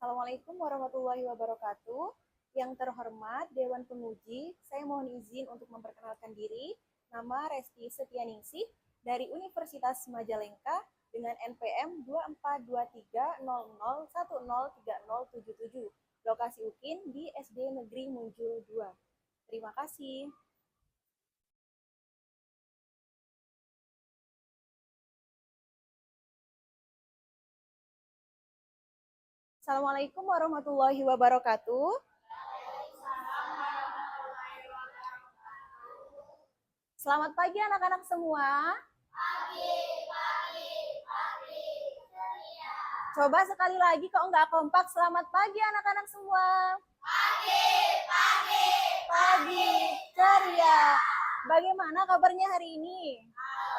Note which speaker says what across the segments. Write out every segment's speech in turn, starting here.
Speaker 1: Assalamualaikum warahmatullahi wabarakatuh. Yang terhormat Dewan Penguji, saya mohon izin untuk memperkenalkan diri. Nama Resti Setianingsih dari Universitas Majalengka dengan NPM 242300103077. Lokasi UKIN di SD Negeri Munjul 2. Terima kasih. Assalamualaikum warahmatullahi wabarakatuh. Selamat pagi anak-anak semua. Pagi. Coba sekali lagi kok nggak kompak. Selamat pagi anak-anak semua. Pagi, ceria. Bagaimana kabarnya hari ini?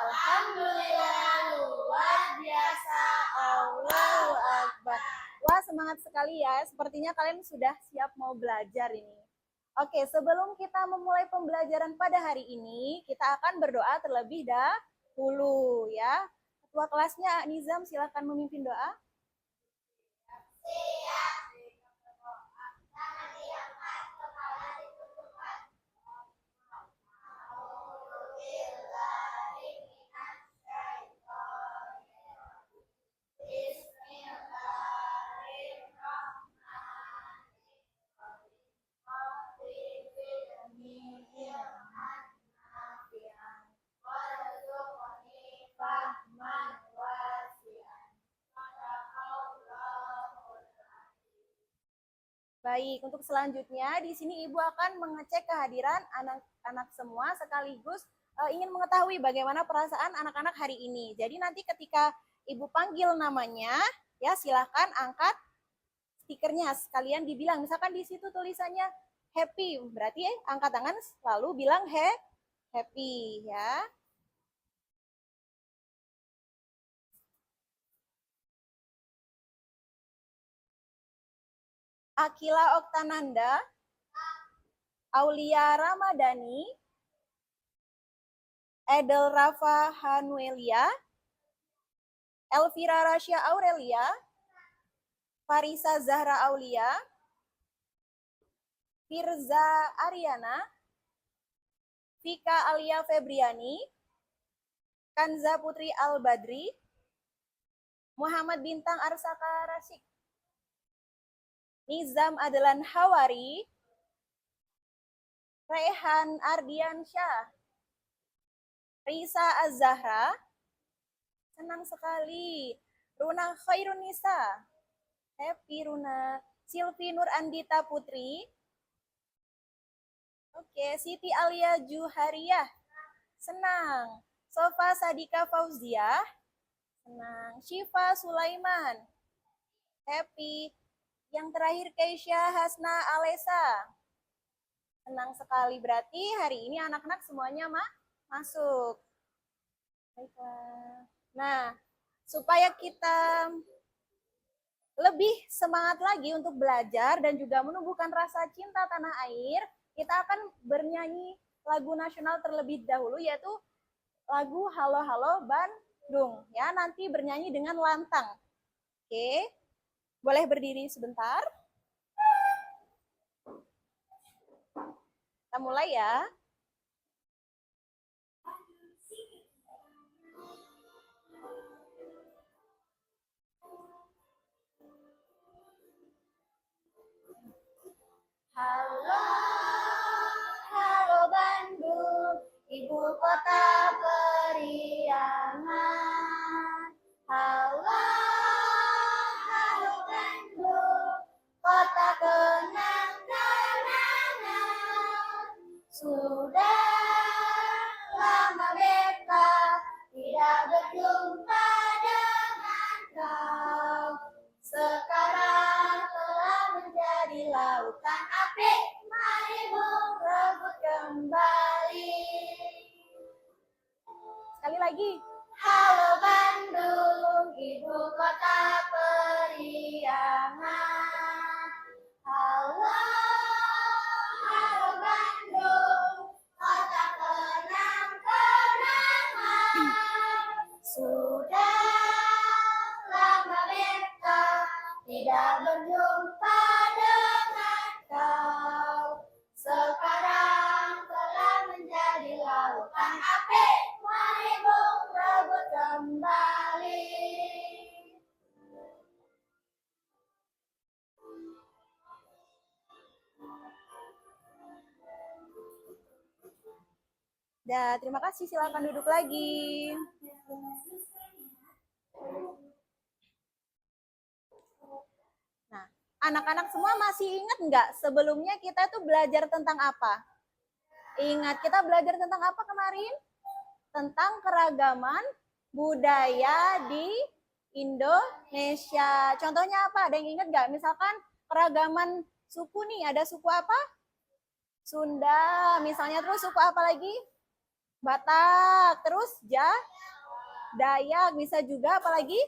Speaker 1: Alhamdulillah, luar biasa. Allahu Akbar. Wah, semangat sekali ya. Sepertinya kalian sudah siap mau belajar ini. Oke, sebelum kita memulai pembelajaran pada hari ini, kita akan berdoa terlebih dahulu ya. Ketua kelasnya Nizam, silakan memimpin doa. Baik, untuk selanjutnya di sini Ibu akan mengecek kehadiran anak-anak semua sekaligus ingin mengetahui bagaimana perasaan anak-anak hari ini. Jadi nanti ketika Ibu panggil namanya, ya silahkan angkat stikernya sekalian dibilang. Misalkan di situ tulisannya happy, berarti angkat tangan lalu bilang happy ya. Akila Oktananda, Aulia Ramadhani, Edel Rafa Hanuelia, Elvira Rasya Aurelia, Farisa Zahra Aulia, Firza Ariana, Vika Alia Febriani, Kanza Putri Al-Badri, Muhammad Bintang Arsaka Rasyik, Nizam Adlan Hawari, Rehan Ardiansyah, Risa Az-Zahra, senang sekali, Runa Khairunisa, happy Runa, Silvi Nur Andita Putri, oke, Siti Alia Juhariyah, senang, Sofa Sadika Fauziah, senang, Syifa Sulaiman, happy, yang terakhir Keisha Hasna Alesa. Senang sekali, berarti hari ini anak-anak semuanya masuk. Baiklah. Nah, supaya kita lebih semangat lagi untuk belajar dan juga menumbuhkan rasa cinta tanah air, kita akan bernyanyi lagu nasional terlebih dahulu, yaitu lagu Halo Halo Bandung. Ya, nanti bernyanyi dengan lantang. Oke. Boleh berdiri sebentar. Kita mulai ya. Halo, halo Bandung, ibu kota periangan. Halo, halo Bandung, kota kenang-kenangan. Sudah lama beta tidak berjumpa dengan kau. Sekarang telah menjadi lautan api, mari merebut kembali. Sekali lagi. Halo Bandung, ibu kota periangan. Halo, halo Bandung, kota kenang-kenangan. Sudah lama beta tidak berjumpa Ya, terima kasih. Silakan duduk lagi. Nah, anak-anak semua masih ingat nggak sebelumnya kita tuh belajar tentang apa? Ingat, kita belajar tentang apa kemarin? Tentang keragaman budaya di Indonesia. Contohnya apa? Ada yang ingat nggak? Misalkan keragaman suku nih, ada suku apa? Sunda, misalnya. Terus suku apa lagi? Batak. Terus Dayak, bisa juga apalagi?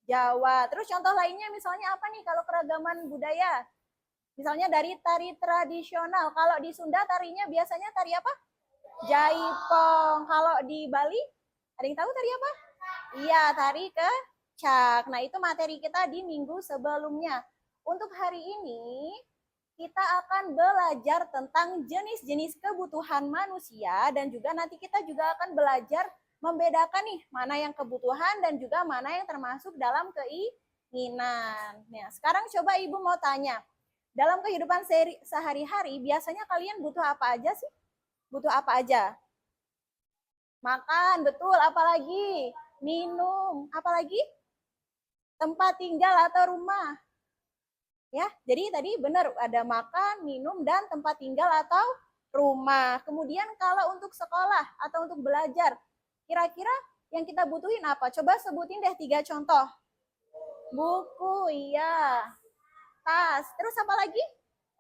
Speaker 1: Jawa. Terus contoh lainnya misalnya apa nih kalau keragaman budaya? Misalnya dari tari tradisional. Kalau di Sunda tarinya biasanya tari apa? Jaipong. Kalau di Bali, ada yang tahu tari apa? Iya, tari kecak. Nah, itu materi kita di minggu sebelumnya. Untuk hari ini, kita akan belajar tentang jenis-jenis kebutuhan manusia dan juga nanti kita juga akan belajar membedakan nih mana yang kebutuhan dan juga mana yang termasuk dalam keinginan. Nah, sekarang coba Ibu mau tanya, dalam kehidupan sehari-hari biasanya kalian butuh apa aja sih? Butuh apa aja? Makan, betul. Apalagi? Minum. Apalagi? Tempat tinggal atau rumah. Ya, jadi tadi benar ada makan, minum, dan tempat tinggal atau rumah. Kemudian kalau untuk sekolah atau untuk belajar, kira-kira yang kita butuhin apa? Coba sebutin deh 3 contoh. Buku, iya. Tas. Terus apa lagi?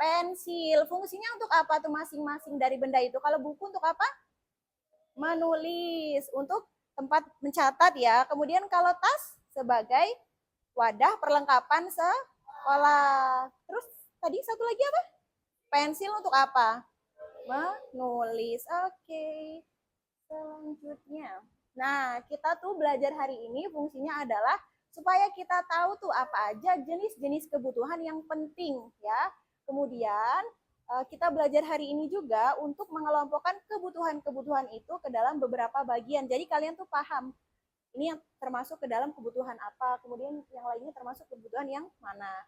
Speaker 1: Pensil. Fungsinya untuk apa tuh masing-masing dari benda itu? Kalau buku untuk apa? Menulis. Untuk tempat mencatat ya. Kemudian kalau tas sebagai wadah perlengkapan sekolah. Terus tadi satu lagi apa? Pensil untuk apa? Menulis. Oke. Selanjutnya. Nah, kita tuh belajar hari ini fungsinya adalah supaya kita tahu tuh apa aja jenis-jenis kebutuhan yang penting ya. Kemudian kita belajar hari ini juga untuk mengelompokkan kebutuhan-kebutuhan itu ke dalam beberapa bagian. Jadi kalian tuh paham ini yang termasuk ke dalam kebutuhan apa, kemudian yang lainnya termasuk kebutuhan yang mana.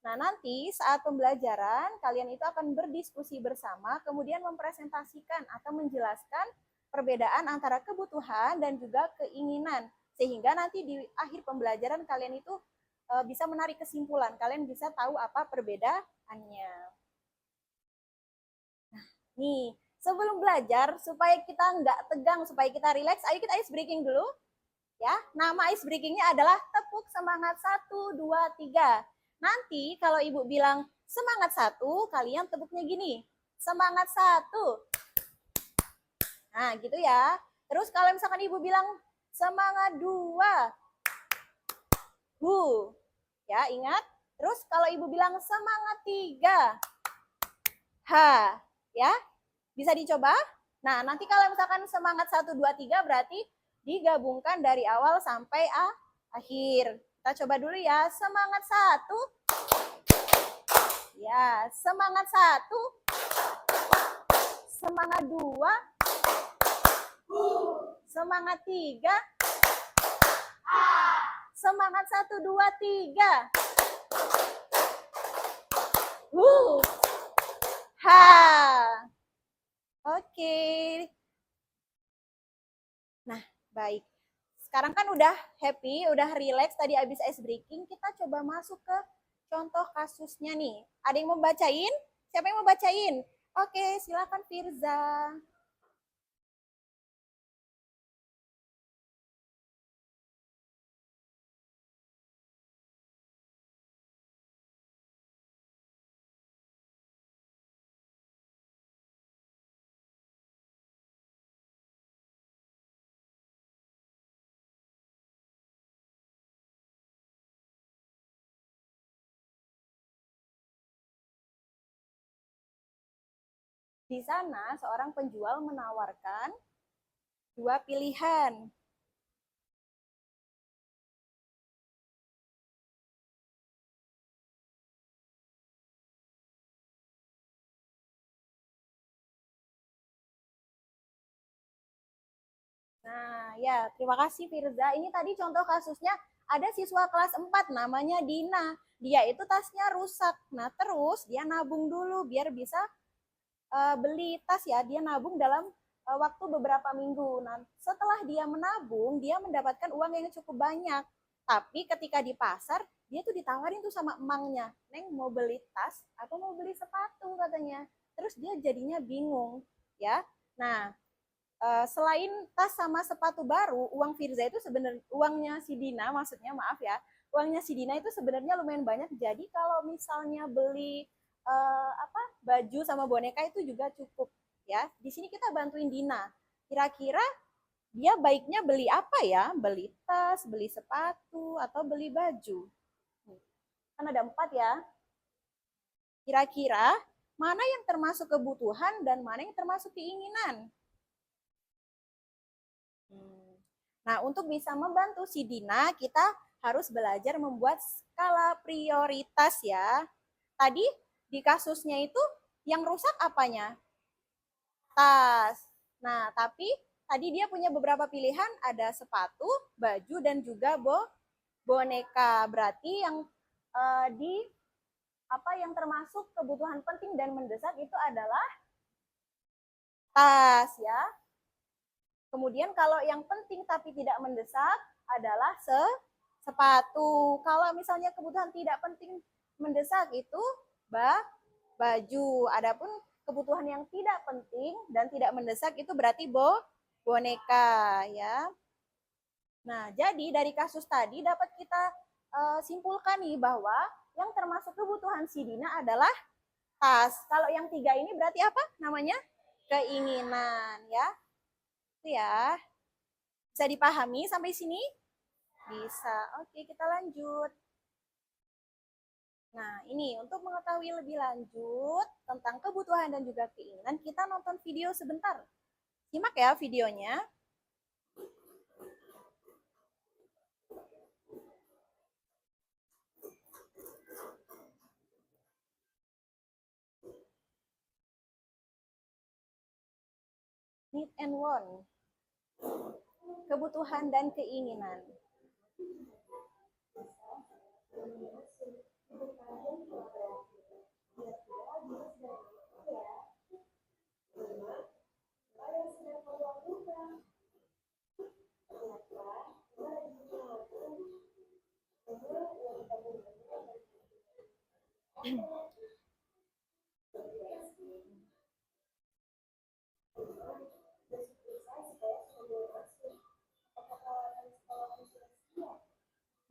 Speaker 1: Nah, nanti saat pembelajaran, kalian itu akan berdiskusi bersama, kemudian mempresentasikan atau menjelaskan perbedaan antara kebutuhan dan juga keinginan. Sehingga nanti di akhir pembelajaran kalian itu bisa menarik kesimpulan, kalian bisa tahu apa perbedaannya. Nah, nih, sebelum belajar, supaya kita nggak tegang, supaya kita rileks, ayo kita ice breaking dulu. Ya, nama ice breakingnya adalah tepuk semangat 1, 2, 3. Nanti kalau ibu bilang semangat 1, kalian tepuknya gini. Semangat 1. Nah, gitu ya. Terus kalau misalkan ibu bilang semangat 2. Ya, ingat. Terus kalau ibu bilang semangat 3. Ya. Bisa dicoba? Nah, nanti kalau misalkan semangat 1, 2, 3 berarti digabungkan dari awal sampai akhir. Kita coba dulu ya. Semangat 1. Ya, semangat 1. Semangat 2. Semangat 3. Semangat 1, 2, 3. Oke. Nah, baik. Sekarang kan udah happy, udah relax tadi habis ice breaking, kita coba masuk ke contoh kasusnya nih. Ada yang mau bacain? Siapa yang mau bacain? Oke, silakan Firza. Di sana seorang penjual menawarkan 2 pilihan. Nah, ya, terima kasih Firza. Ini tadi contoh kasusnya ada siswa kelas 4 namanya Dina. Dia itu tasnya rusak. Nah, terus dia nabung dulu biar bisa beli tas ya. Dia nabung dalam waktu beberapa minggu. Nah, setelah dia menabung, dia mendapatkan uang yang cukup banyak. Tapi ketika di pasar, dia tuh ditawarin tuh sama emangnya, Neng mau beli tas atau mau beli sepatu katanya. Terus dia jadinya bingung, ya. Nah, selain tas sama sepatu baru, uang Firza itu sebenarnya uangnya si Dina, maksudnya maaf ya, uangnya si Dina itu sebenarnya lumayan banyak. Jadi kalau misalnya beli baju sama boneka itu juga cukup ya. Di sini kita bantuin Dina. Kira-kira dia baiknya beli apa ya? Beli tas, beli sepatu, atau beli baju? Kan ada 4 ya. Kira-kira mana yang termasuk kebutuhan dan mana yang termasuk keinginan? Nah, untuk bisa membantu si Dina, kita harus belajar membuat skala prioritas ya. Tadi di kasusnya itu yang rusak apanya? Tas. Nah, tapi tadi dia punya beberapa pilihan, ada sepatu, baju, dan juga boneka. Berarti yang di apa yang termasuk kebutuhan penting dan mendesak itu adalah tas ya. Kemudian kalau yang penting tapi tidak mendesak adalah sepatu. Kalau misalnya kebutuhan tidak penting mendesak itu baju. Adapun kebutuhan yang tidak penting dan tidak mendesak itu berarti boneka ya. Nah, jadi dari kasus tadi dapat kita simpulkan nih bahwa yang termasuk kebutuhan si Dina adalah tas. Kalau yang 3 ini berarti apa namanya? Keinginan ya. Itu ya. Bisa dipahami sampai sini? Bisa. Oke, kita lanjut. Nah, ini untuk mengetahui lebih lanjut tentang kebutuhan dan juga keinginan, kita nonton video sebentar. Simak ya videonya. Need and want. Kebutuhan dan keinginan.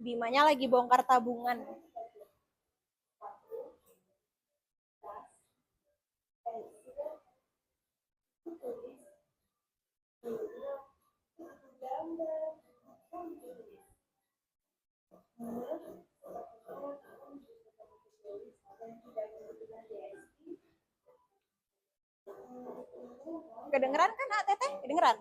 Speaker 1: Bimanya lagi bongkar tabungan. Kedengeran kan, Teteh? Kedengeran?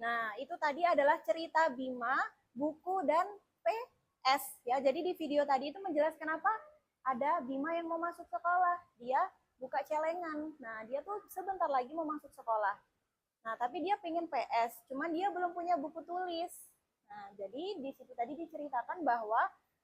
Speaker 1: Nah, itu tadi adalah cerita Bima, buku, dan PS. Ya, jadi di video tadi itu menjelaskan kenapa ada Bima yang mau masuk sekolah. Dia buka celengan. Nah, dia tuh sebentar lagi mau masuk sekolah. Nah, tapi dia pengen PS, cuman dia belum punya buku tulis. Nah, jadi di situ tadi diceritakan bahwa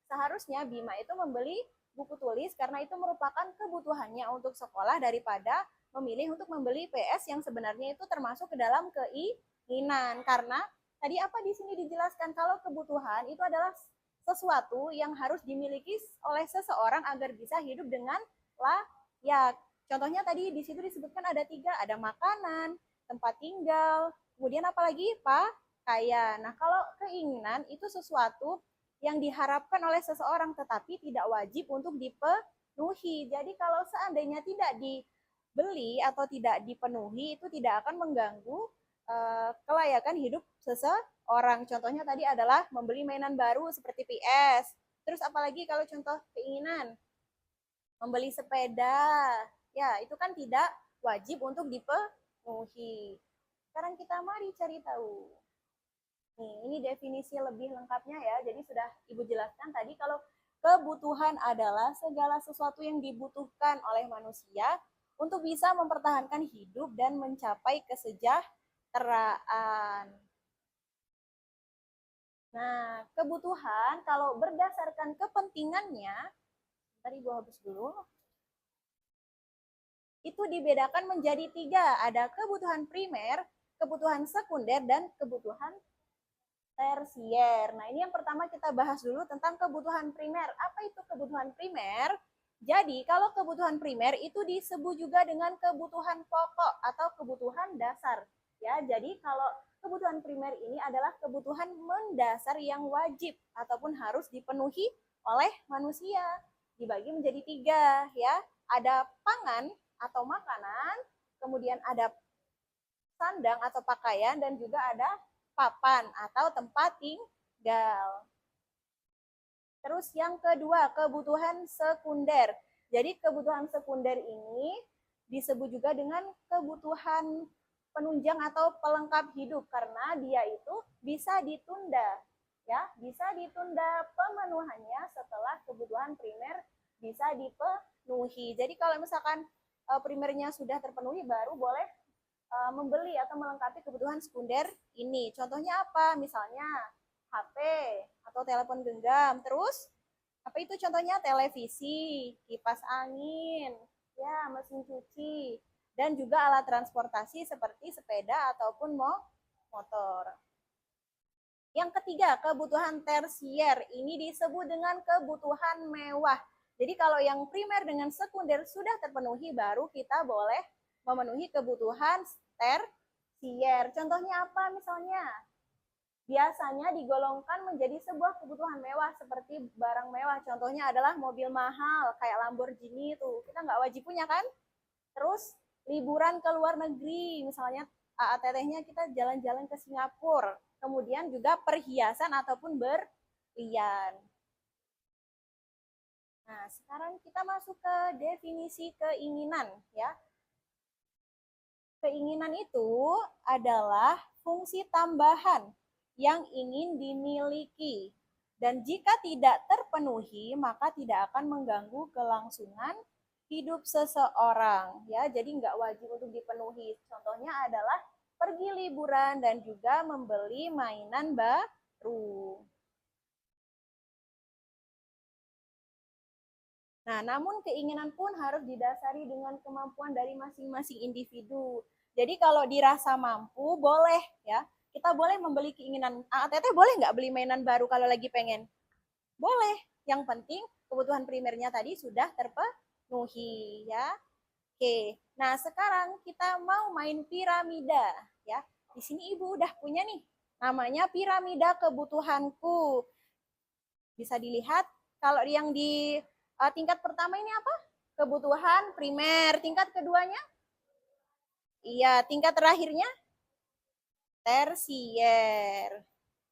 Speaker 1: seharusnya Bima itu membeli buku tulis karena itu merupakan kebutuhannya untuk sekolah daripada memilih untuk membeli PS yang sebenarnya itu termasuk ke dalam keinginan. Karena tadi apa di sini dijelaskan kalau kebutuhan itu adalah sesuatu yang harus dimiliki oleh seseorang agar bisa hidup dengan layak. Contohnya tadi di situ disebutkan ada 3, ada makanan, tempat tinggal, kemudian apalagi pakaian. Nah, kalau keinginan itu sesuatu yang diharapkan oleh seseorang tetapi tidak wajib untuk dipenuhi. Jadi kalau seandainya tidak dibeli atau tidak dipenuhi itu tidak akan mengganggu kelayakan hidup seseorang. Contohnya tadi adalah membeli mainan baru seperti PS. Terus apalagi kalau contoh keinginan membeli sepeda, ya itu kan tidak wajib untuk dipenuhi. Sekarang kita mari cari tahu. Nih, ini definisi lebih lengkapnya ya. Jadi sudah Ibu jelaskan tadi kalau kebutuhan adalah segala sesuatu yang dibutuhkan oleh manusia untuk bisa mempertahankan hidup dan mencapai kesejahteraan. Nah, kebutuhan kalau berdasarkan kepentingannya, tadi Ibu hapus dulu, itu dibedakan menjadi 3. Ada kebutuhan primer, kebutuhan sekunder, dan kebutuhan tersier. Nah, ini yang pertama kita bahas dulu tentang kebutuhan primer. Apa itu kebutuhan primer? Jadi, kalau kebutuhan primer itu disebut juga dengan kebutuhan pokok atau kebutuhan dasar. Ya, jadi kalau kebutuhan primer ini adalah kebutuhan mendasar yang wajib ataupun harus dipenuhi oleh manusia. Dibagi menjadi 3, ya. Ada pangan atau makanan, kemudian ada sandang atau pakaian, dan juga ada papan atau tempat tinggal. Terus yang kedua, kebutuhan sekunder. Jadi kebutuhan sekunder ini disebut juga dengan kebutuhan penunjang atau pelengkap hidup karena dia itu bisa ditunda. Ya, bisa ditunda pemenuhannya setelah kebutuhan primer bisa dipenuhi. Jadi kalau misalkan primernya sudah terpenuhi baru boleh membeli atau melengkapi kebutuhan sekunder ini. Contohnya apa? Misalnya HP atau telepon genggam. Terus apa itu contohnya? Televisi, kipas angin, ya, mesin cuci, dan juga alat transportasi seperti sepeda ataupun motor. Yang ketiga, kebutuhan tersier. Ini disebut dengan kebutuhan mewah. Jadi kalau yang primer dengan sekunder sudah terpenuhi, baru kita boleh memenuhi kebutuhan tersier. Contohnya apa misalnya? Biasanya digolongkan menjadi sebuah kebutuhan mewah seperti barang mewah. Contohnya adalah mobil mahal kayak Lamborghini tuh. Kita nggak wajib punya kan? Terus liburan ke luar negeri, misalnya tetehnya kita jalan-jalan ke Singapura. Kemudian juga perhiasan ataupun berlian. Nah, sekarang kita masuk ke definisi keinginan ya. Keinginan itu adalah fungsi tambahan yang ingin dimiliki. Dan jika tidak terpenuhi, maka tidak akan mengganggu kelangsungan hidup seseorang. Ya, jadi nggak wajib untuk dipenuhi. Contohnya adalah pergi liburan dan juga membeli mainan baru. Nah, namun keinginan pun harus didasari dengan kemampuan dari masing-masing individu. Jadi kalau dirasa mampu, boleh ya. Kita boleh membeli keinginan. Teteh boleh nggak beli mainan baru kalau lagi pengen? Boleh. Yang penting kebutuhan primernya tadi sudah terpenuhi ya. Oke. Nah, sekarang kita mau main piramida ya. Di sini Ibu udah punya nih. Namanya piramida kebutuhanku. Bisa dilihat kalau yang di tingkat pertama ini apa? Kebutuhan primer. Tingkat keduanya? Iya, tingkat terakhirnya? Tersier.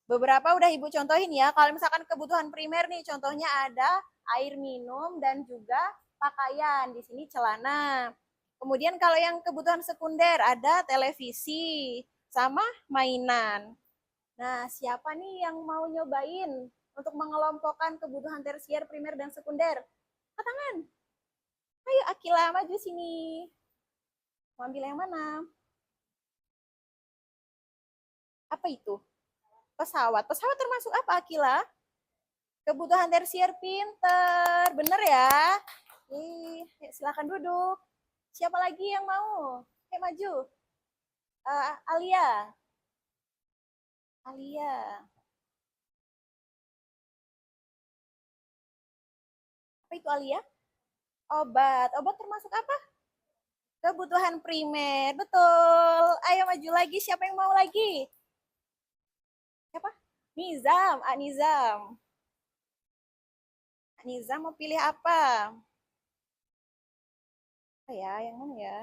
Speaker 1: Beberapa udah Ibu contohin ya. Kalau misalkan kebutuhan primer nih, contohnya ada air minum dan juga pakaian. Di sini celana. Kemudian kalau yang kebutuhan sekunder ada televisi sama mainan. Nah, siapa nih yang mau nyobain untuk mengelompokkan kebutuhan tersier, primer, dan sekunder? Angkat tangan. Ayo Akila maju sini. Mau ambil yang mana? Apa itu? Pesawat. Pesawat termasuk apa Akila? Kebutuhan tersier, pinter. Bener ya? Silakan duduk. Siapa lagi yang mau? Maju. Alia. Alia. Apa itu Alia? Obat. Obat termasuk apa? Kebutuhan primer. Betul. Ayo maju lagi. Siapa yang mau lagi? Siapa? Nizam. Nizam. Nizam mau pilih apa? Apa ya? Yang mana ya?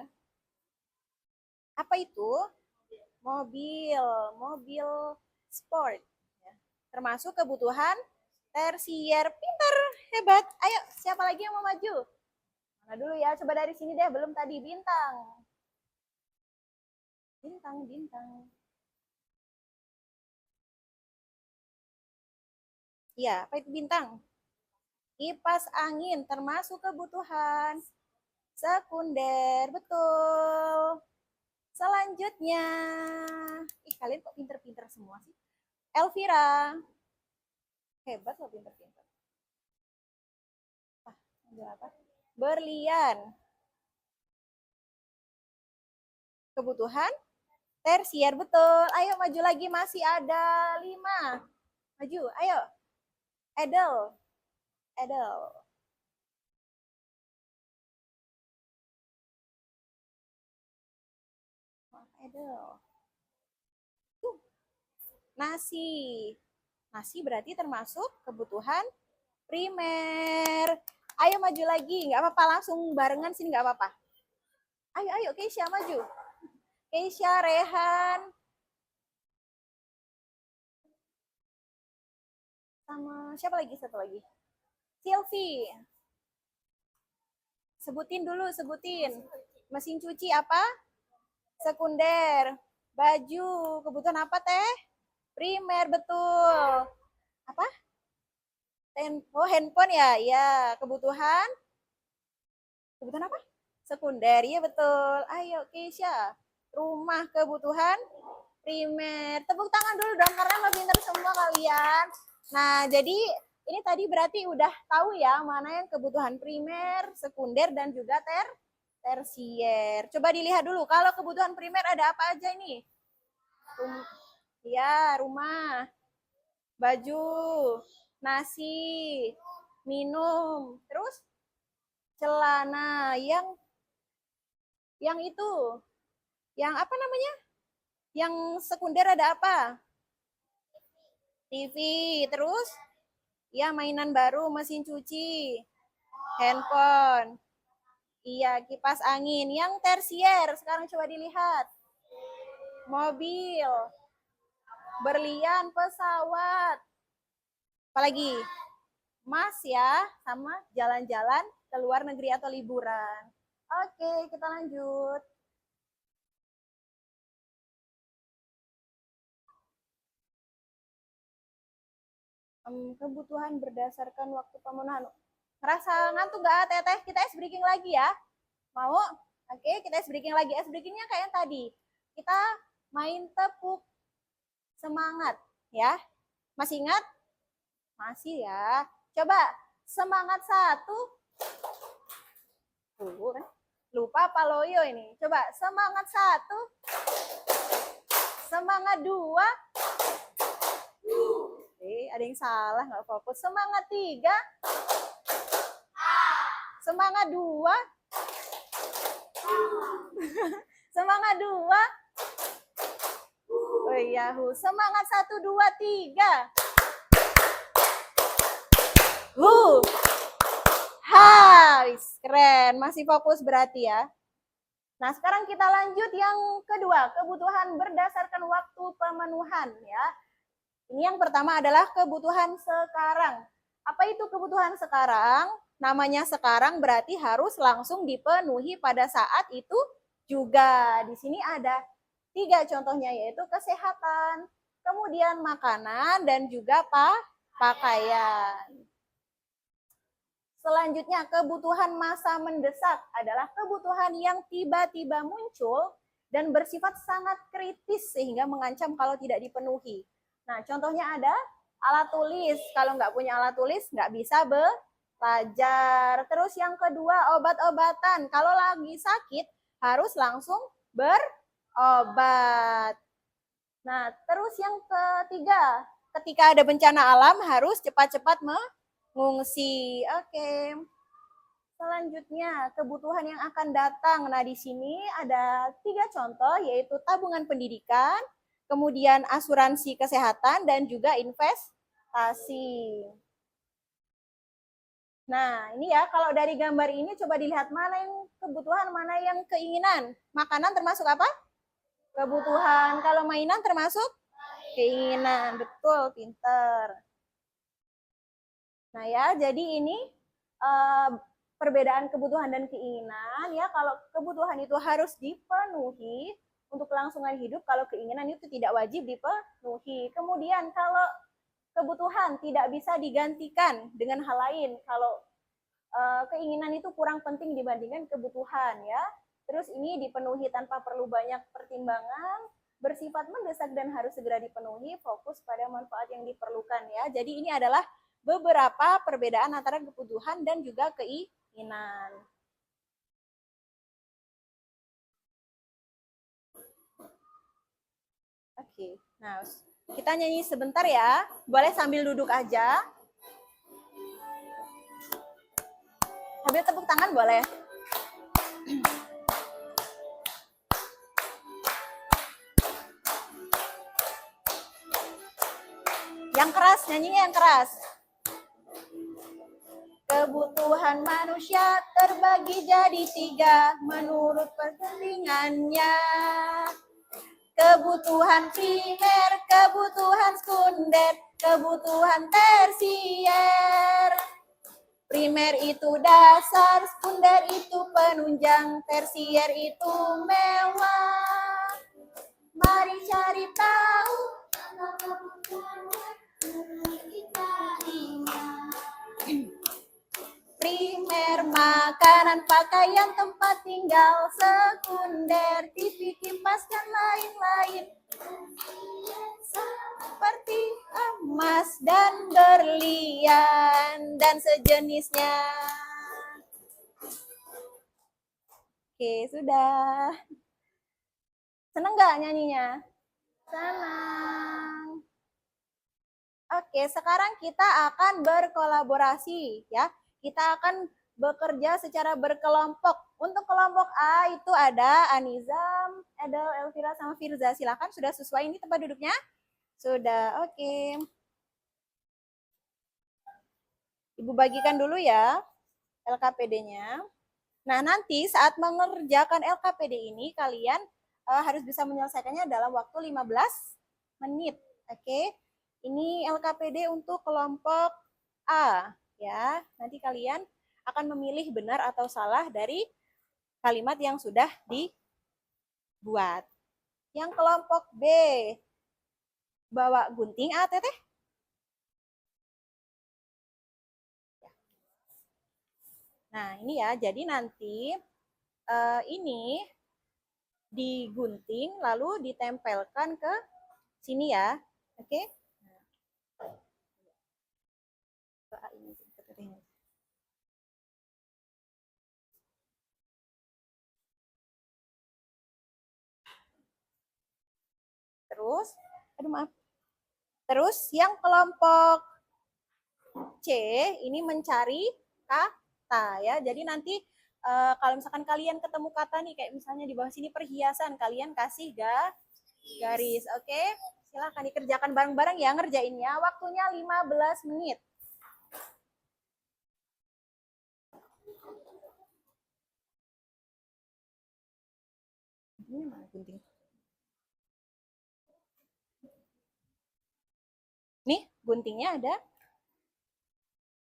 Speaker 1: Apa itu? Mobil. Mobil sport. Termasuk kebutuhan tersier. Pintar. Hebat. Ayo, siapa lagi yang mau maju? Mana dulu ya? Coba dari sini deh. Belum tadi. Bintang. Bintang, bintang. Iya, apa itu bintang? Kipas angin termasuk kebutuhan sekunder. Betul. Selanjutnya. Kalian kok pinter-pinter semua sih? Elvira. Hebat loh pinter-pinter. Ambil apa? Berlian. Kebutuhan tersier. Betul. Ayo maju lagi. Masih ada 5. Maju. Ayo. Edel. Edel. Edel. Nasi. Nasi berarti termasuk kebutuhan primer. Ayo maju lagi. Nggak apa-apa. Langsung barengan sini. Nggak apa-apa. Ayo, ayo. Keisha maju. Keisha, Rehan. Sama siapa lagi? Satu lagi. Silvi. Sebutin dulu, sebutin. Mesin cuci apa? Sekunder. Baju. Kebutuhan apa, Teh? Primer, betul. Apa? Oh, handphone ya? Ya, kebutuhan. Kebutuhan apa? Sekunder, ya betul. Ayo, Keisha. Rumah kebutuhan primer. Tepuk tangan dulu dong, karena lebih pintar semua kalian. Nah, jadi ini tadi berarti udah tahu ya mana yang kebutuhan primer, sekunder, dan juga tersier. Coba dilihat dulu, kalau kebutuhan primer ada apa aja ini? Ya, rumah, baju, nasi, minum, terus celana, yang itu, yang apa namanya? Yang sekunder ada apa? TV, terus ya mainan baru, mesin cuci, handphone, iya kipas angin. Yang tersier, sekarang coba dilihat. Mobil, berlian, pesawat, apalagi? Mas ya, sama jalan-jalan ke luar negeri atau liburan. Oke, kita lanjut. Kebutuhan berdasarkan waktu pemenuhan. Ngerasa ngantuk gak, Teteh? Kita ice breaking lagi ya. Mau? Oke, kita ice breaking lagi. Ice breakingnya kayak yang tadi. Kita main tepuk semangat ya. Masih ingat? Masih ya. Coba semangat 1. Lupa apa loyo ini. Coba semangat 1. Semangat 2. Ada yang salah, nggak fokus. Semangat 3. Semangat 2. Semangat 2. Oh iya, semangat 1, 2, 3. Keren, masih fokus berarti ya. Nah, sekarang kita lanjut yang kedua, kebutuhan berdasarkan waktu pemenuhan ya. Ini yang pertama adalah kebutuhan sekarang. Apa itu kebutuhan sekarang? Namanya sekarang berarti harus langsung dipenuhi pada saat itu juga. Di sini ada 3 contohnya, yaitu kesehatan, kemudian makanan, dan juga pakaian. Selanjutnya, kebutuhan masa mendesak adalah kebutuhan yang tiba-tiba muncul dan bersifat sangat kritis sehingga mengancam kalau tidak dipenuhi. Nah, contohnya ada alat tulis. Kalau nggak punya alat tulis, nggak bisa belajar. Terus yang kedua, obat-obatan. Kalau lagi sakit, harus langsung berobat. Nah, terus yang ketiga, ketika ada bencana alam, harus cepat-cepat mengungsi. Oke. Selanjutnya, kebutuhan yang akan datang. Nah, di sini ada 3 contoh, yaitu tabungan pendidikan, kemudian asuransi kesehatan, dan juga investasi. Nah, ini ya, kalau dari gambar ini coba dilihat mana yang kebutuhan, mana yang keinginan. Makanan termasuk apa? Kebutuhan. Kalau mainan termasuk keinginan. Betul, pinter. Nah ya, jadi ini perbedaan kebutuhan dan keinginan ya. Kalau kebutuhan itu harus dipenuhi untuk kelangsungan hidup, kalau keinginan itu tidak wajib dipenuhi. Kemudian kalau kebutuhan tidak bisa digantikan dengan hal lain, kalau keinginan itu kurang penting dibandingkan kebutuhan ya. Terus ini dipenuhi tanpa perlu banyak pertimbangan, bersifat mendesak dan harus segera dipenuhi, fokus pada manfaat yang diperlukan ya. Jadi ini adalah beberapa perbedaan antara kebutuhan dan juga keinginan. Oke, nah kita nyanyi sebentar ya. Boleh sambil duduk aja. Sambil tepuk tangan boleh. Yang keras, nyanyinya yang keras. Kebutuhan manusia terbagi jadi 3 menurut pentingannya. Kebutuhan primer, kebutuhan sekunder, kebutuhan tersier. Primer itu dasar, sekunder itu penunjang, tersier itu mewah. Mari cari tahu primer makanan, pakaian, tempat tinggal. Sekunder TV, kipas, dan lain-lain seperti emas dan berlian dan sejenisnya. Oke, sudah. Seneng nggak nyanyinya? Senang. Oke, sekarang kita akan berkolaborasi ya. Kita akan bekerja secara berkelompok. Untuk kelompok A itu ada Anizam, Edel, Elvira, sama Firza. Silakan, sudah sesuai ini tempat duduknya? Sudah, oke. Ibu bagikan dulu ya LKPD-nya. Nah, nanti saat mengerjakan LKPD ini, kalian harus bisa menyelesaikannya dalam waktu 15 menit. Oke, ini LKPD untuk kelompok A. Ya, nanti kalian akan memilih benar atau salah dari kalimat yang sudah dibuat. Yang kelompok B, bawa gunting A, Teteh? Nah, ini ya, jadi nanti ini digunting lalu ditempelkan ke sini ya. Oke? Terus, aduh maaf. Terus yang kelompok C ini mencari kata ya. Jadi nanti kalau misalkan kalian ketemu kata nih kayak misalnya di bawah sini perhiasan, kalian kasih garis. Oke? Silahkan dikerjakan bareng-bareng ya ngerjainnya. Waktunya 15 menit. Ini mana gunting? guntingnya ada.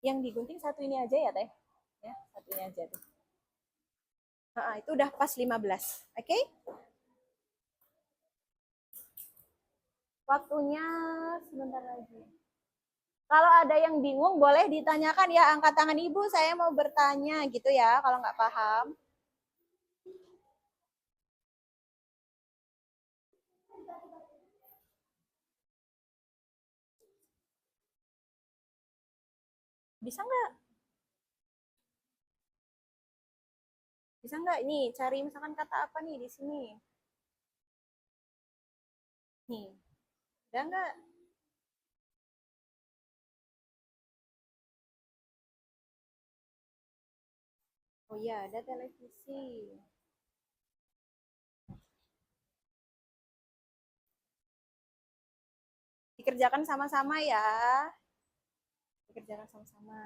Speaker 1: Yang digunting satu ini aja ya teh, ya satu ini aja tuh. Nah, itu udah pas 15. Oke, okay? Waktunya sebentar lagi. Kalau ada yang bingung boleh ditanyakan ya, angkat tangan ibu, saya mau bertanya gitu ya kalau nggak paham. Bisa nggak? Bisa nggak nih cari misalkan kata apa nih di sini? Nih, ada nggak? Oh iya, ada televisi. Dikerjakan sama-sama ya. Dikerjakan sama-sama.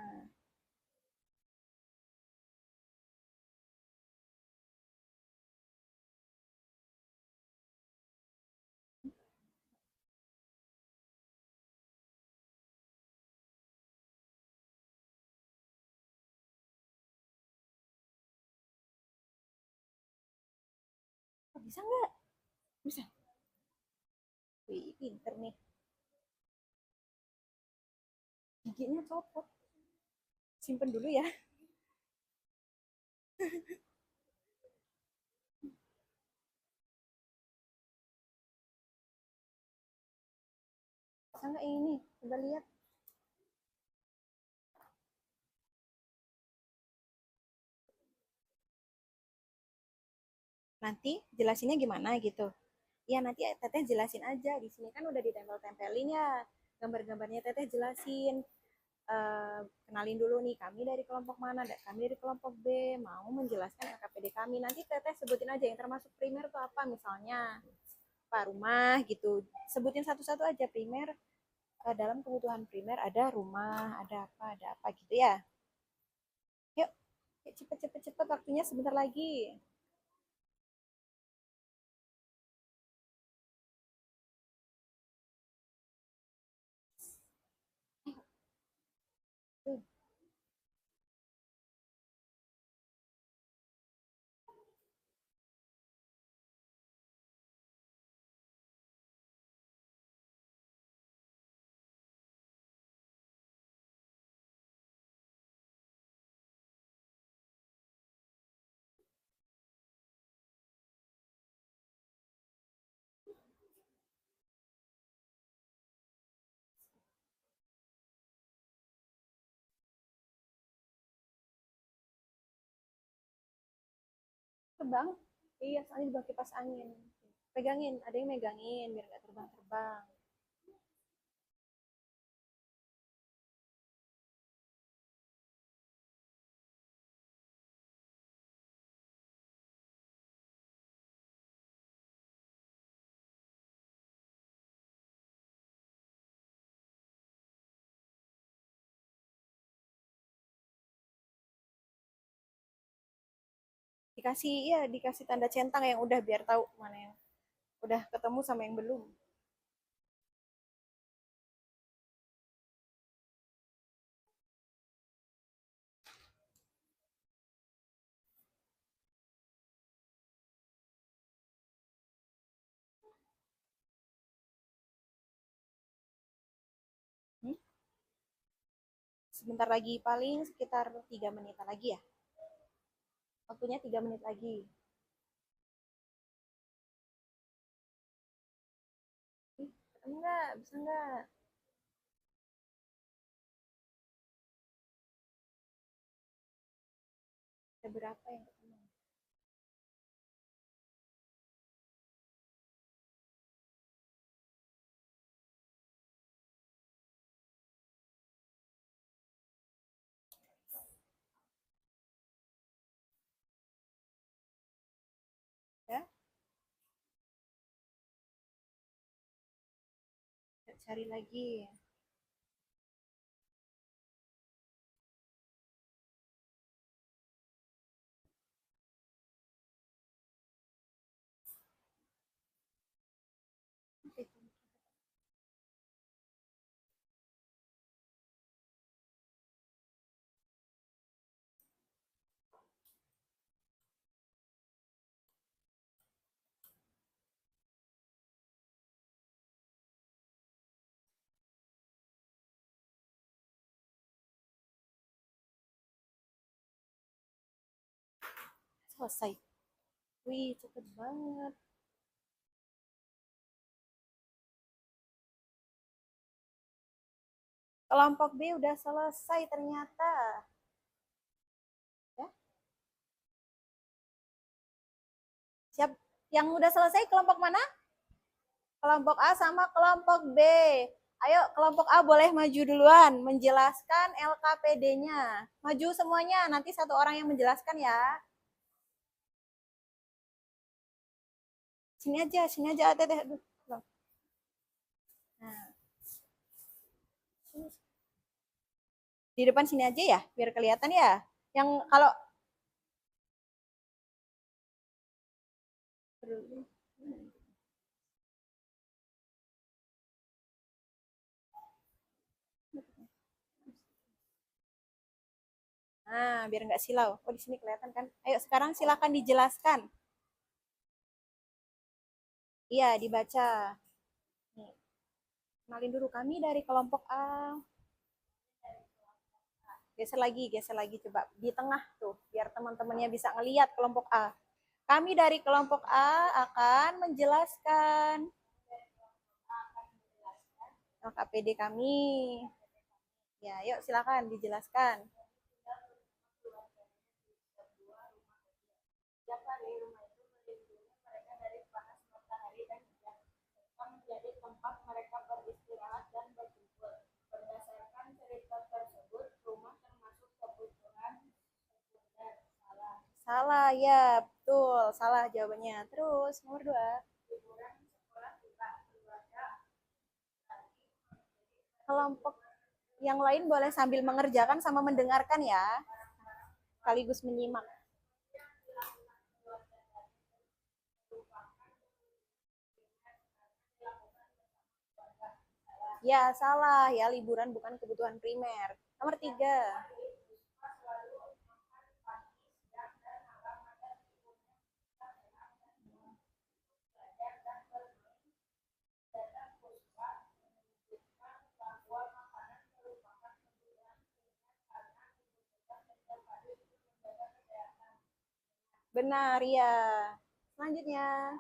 Speaker 1: Oh, bisa nggak? Bisa. Wih, pinter nih. Giginya copot. Simpen dulu ya. Bisa nggak ini? Coba lihat. Nanti jelasinnya gimana gitu. Ya nanti teteh jelasin aja. Di sini kan udah ditempel-tempelin ya. Gambar-gambarnya teteh jelasin. Kenalin dulu nih kami dari kelompok mana, kami dari kelompok B, mau menjelaskan LKPD kami. Nanti teteh sebutin aja yang termasuk primer tuh apa, misalnya Pak rumah gitu. Sebutin satu-satu aja primer. Dalam kebutuhan primer ada rumah, ada apa gitu ya. Yuk, cepet cepet cepet waktunya sebentar lagi. Tuh, terbang. Iya, soalnya di bawah kipas angin. Pegangin, ada yang megangin biar nggak terbang-terbang. Dikasih ya, dikasih tanda centang yang udah biar tahu mana yang udah ketemu sama yang belum. Hmm? Sebentar lagi, paling sekitar 3 menit lagi ya. Waktunya 3 menit lagi. Enggak, bisa enggak? Ada berapa yang ketemu? Ya, cari lagi. Selesai. Wih, cepet banget. Kelompok B udah selesai ternyata. Ya. Siap. Yang udah selesai kelompok mana? Kelompok A sama kelompok B. Ayo, kelompok A boleh maju duluan, menjelaskan LKPD-nya. Maju semuanya, nanti satu orang yang menjelaskan ya. Sini aja, Teteh. Nah, di depan sini aja ya, biar kelihatan ya. Yang kalau nah, biar nggak silau. Oh, di sini kelihatan kan? Ayo sekarang silakan dijelaskan. Iya, dibaca. Nih, kenalin dulu kami dari kelompok A. Geser lagi coba di tengah tuh, biar teman-temannya bisa ngelihat kelompok A. Kami dari kelompok A akan menjelaskan LKPD kami. Ya, yuk silakan dijelaskan. Menjadi tempat mereka beristirahat dan berkumpul. Berdasarkan cerita tersebut, rumah termasuk kebutuhan sekunder. Salah, ya betul. Salah jawabannya. Terus, nomor 2. Kelompok yang lain boleh sambil mengerjakan sama mendengarkan ya. Sekaligus menyimak. Ya, salah ya, liburan bukan kebutuhan primer. Nomor 3. Benar ya. Selanjutnya.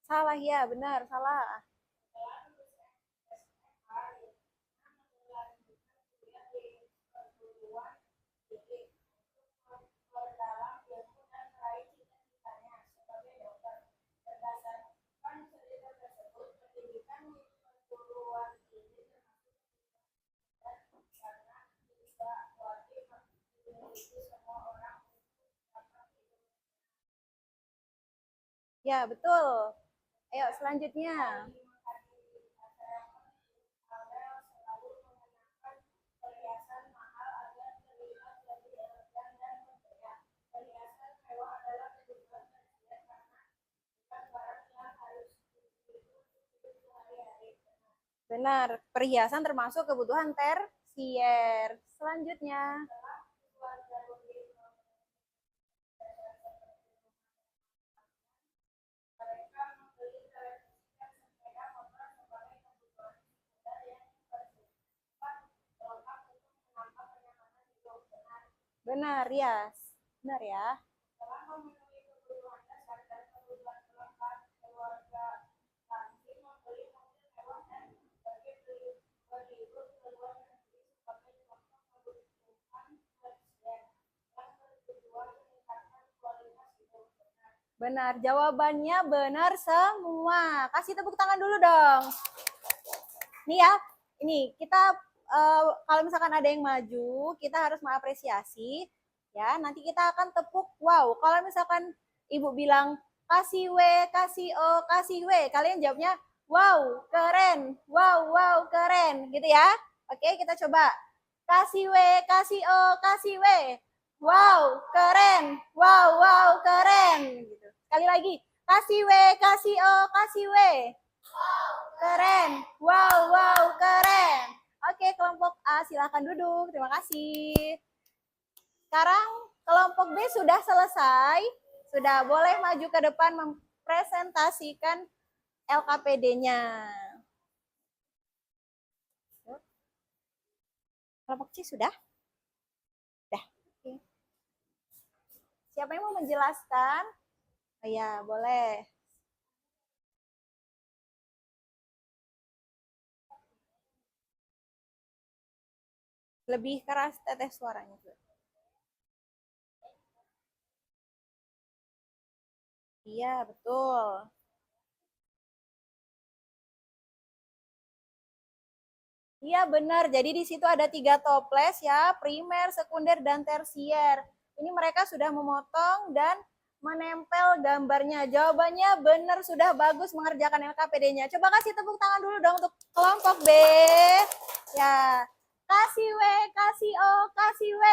Speaker 1: Salah ya, benar, salah. Ya, betul. Ayo selanjutnya. Benar, perhiasan termasuk kebutuhan tersier. Selanjutnya. Benar, Rias. Benar ya. Benar, jawabannya benar semua. Kasih tepuk tangan dulu dong. Nih ya, ini kita kalau misalkan ada yang maju, kita harus mengapresiasi. Ya, nanti kita akan tepuk wow. Kalau misalkan Ibu bilang kasih W, kasih O, kasih W, kalian jawabnya wow, keren. Wow, wow, keren. Gitu ya. Oke, kita coba. Kasih W, kasih O, kasih W. Wow, keren. Wow, wow, keren. Gitu. Sekali lagi. Kasih W, kasih O, kasih W. Keren. Wow, wow, keren. Oke, kelompok A silakan duduk. Terima kasih. Sekarang kelompok B sudah selesai. Sudah boleh maju ke depan mempresentasikan LKPD-nya. Kelompok C sudah? Sudah. Oke. Siapa yang mau menjelaskan? Oh ya, boleh. Lebih keras teteh suaranya. Iya, betul. Iya, benar. Jadi di situ ada 3 toples ya, primer, sekunder, dan tersier. Ini mereka sudah memotong dan menempel gambarnya. Jawabannya benar, sudah bagus mengerjakan LKPD-nya. Coba kasih tepuk tangan dulu dong untuk kelompok B. Ya, kasih W, kasih O, kasih W.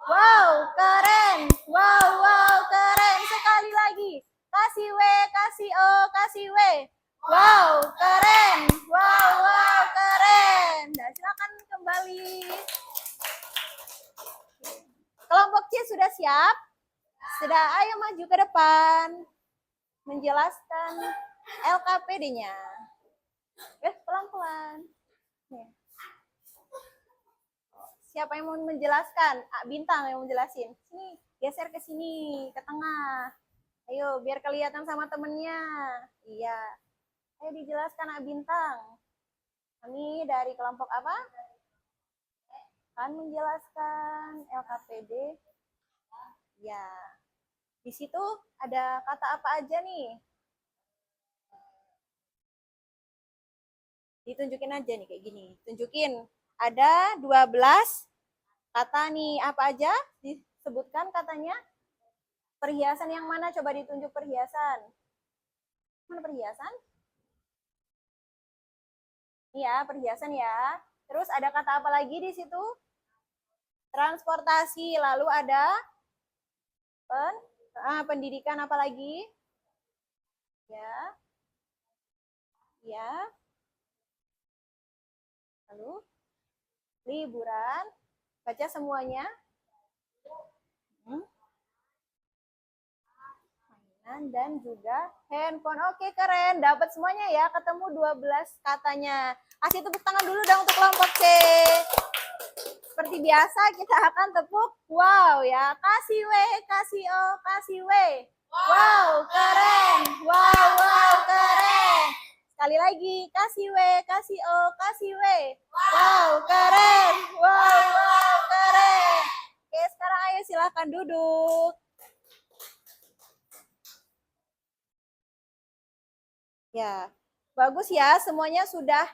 Speaker 1: Wow, keren. Wow, wow, keren. Sekali lagi. Kasih W, kasih O, kasih W. Wow, keren. Wow, wow, keren. Nah, silakan kembali. Kelompok C sudah siap? Sudah, ayo maju ke depan. Menjelaskan LKPD-nya. Pelan-pelan. Siapa yang mau menjelaskan? Bintang yang mau menjelasin. Sini, geser ke sini, ke tengah. Ayo, biar kelihatan sama temennya. Iya. Ayo dijelaskan, Bintang. Kami dari kelompok apa? Akan menjelaskan LKPD. Ya. Di situ ada kata apa aja nih? Ditunjukin aja nih kayak gini. Tunjukin. Ada 12 kata nih. Apa aja? Disebutkan katanya. Perhiasan yang mana? Coba ditunjuk perhiasan. Mana perhiasan? Iya, perhiasan ya. Terus ada kata apa lagi di situ? Transportasi. Lalu ada pendidikan apa lagi? Ya. Ya. Lalu liburan. Baca semuanya. Mainan dan juga handphone. Oke, keren. Dapat semuanya ya. Ketemu 12 katanya. Kasih tepuk tangan dulu dong untuk kelompok C. Seperti biasa kita akan tepuk wow ya. Kasih W, kasih O, kasih W. Wow, keren. Wow, wow, keren. Sekali lagi, kasih W, kasih O, kasih W. Wow, keren. Wow, wow, keren. Oke, sekarang ayo silahkan duduk. Ya, bagus ya. Semuanya sudah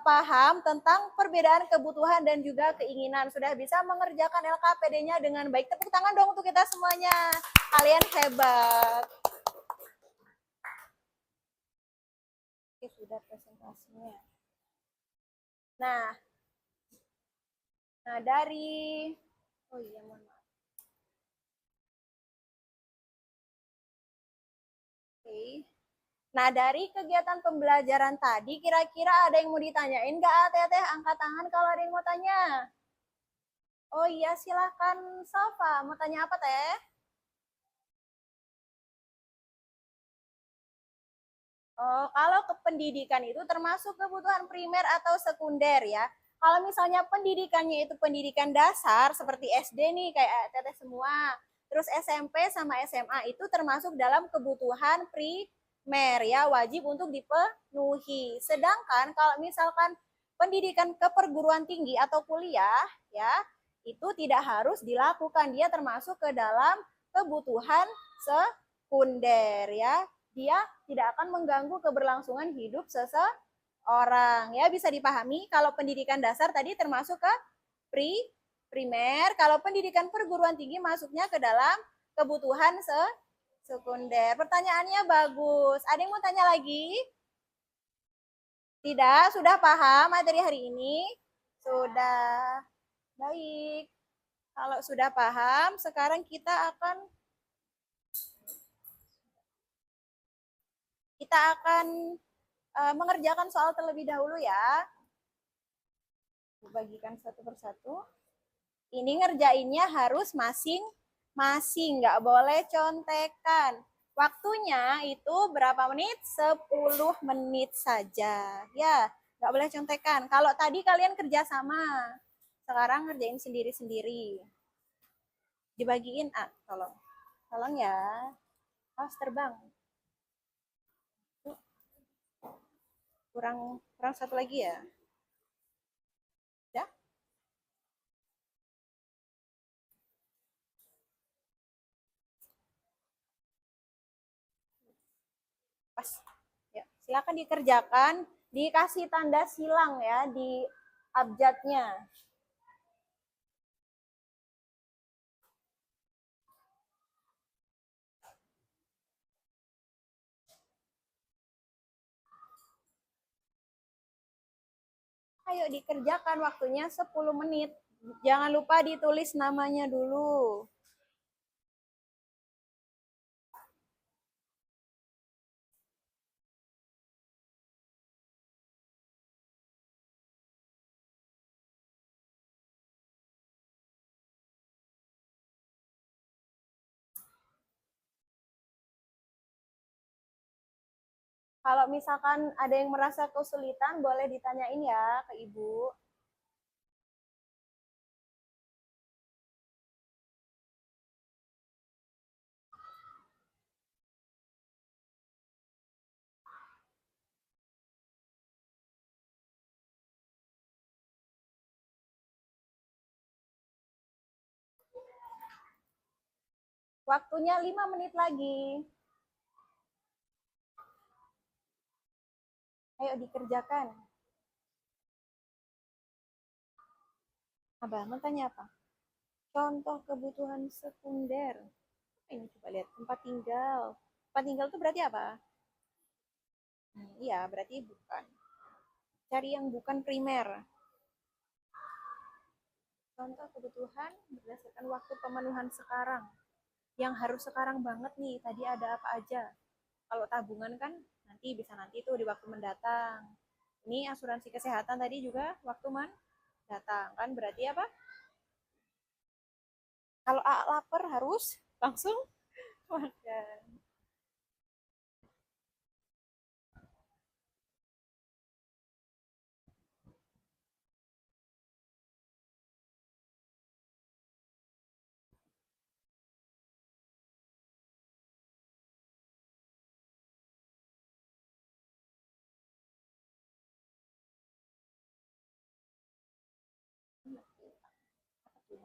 Speaker 1: paham tentang perbedaan kebutuhan dan juga keinginan. Sudah bisa mengerjakan LKPD-nya dengan baik. Tepuk tangan dong untuk kita semuanya. Kalian hebat. Oke, sudah presentasinya. Nah dari oh iya, mohon maaf. Oke. Nah, dari kegiatan pembelajaran tadi, kira-kira ada yang mau ditanyain nggak, Teteh? Angkat tangan kalau ada yang mau tanya. Oh iya, silahkan Safa. Mau tanya apa, Teh? Oh, kalau ke pendidikan itu termasuk kebutuhan primer atau sekunder ya. Kalau misalnya pendidikannya itu pendidikan dasar seperti SD nih kayak Teteh semua. Terus SMP sama SMA itu termasuk dalam kebutuhan primer ya, wajib untuk dipenuhi. Sedangkan kalau misalkan pendidikan ke perguruan tinggi atau kuliah ya, itu tidak harus dilakukan. Dia termasuk ke dalam kebutuhan sekunder ya. Dia tidak akan mengganggu keberlangsungan hidup seseorang. Ya, bisa dipahami kalau pendidikan dasar tadi termasuk ke primer, kalau pendidikan perguruan tinggi masuknya ke dalam kebutuhan sekunder. Pertanyaannya bagus. Ada yang mau tanya lagi? Tidak? Sudah paham materi hari ini? Sudah. Baik. Kalau sudah paham, sekarang kita akan mengerjakan soal terlebih dahulu ya. Bagikan satu persatu. Ini ngerjainnya harus masing Masih nggak boleh contekan. Waktunya itu berapa menit? 10 menit saja. Ya, nggak boleh contekan. Kalau tadi kalian kerjasama, sekarang ngerjain sendiri-sendiri. Dibagiin, tolong. Tolong ya. Awas terbang. Kurang kurang satu lagi ya. Ya, pas. Ya, silakan dikerjakan. Dikasih tanda silang ya di abjadnya. Ayo dikerjakan, waktunya 10 menit. Jangan lupa ditulis namanya dulu. Kalau misalkan ada yang merasa kesulitan, boleh ditanyain ya ke Ibu. Waktunya 5 menit lagi. Ayo dikerjakan. Abah, mau tanya apa? Contoh kebutuhan sekunder. Ini coba lihat, tempat tinggal. Tempat tinggal itu berarti apa? Iya, berarti bukan. Cari yang bukan primer. Contoh kebutuhan berdasarkan waktu pemenuhan sekarang. Yang harus sekarang banget nih, tadi ada apa aja. Kalau tabungan kan nanti bisa nanti tuh di waktu mendatang. Ini asuransi kesehatan tadi juga waktu mendatang. Kan berarti apa? Kalau lapar harus langsung makan.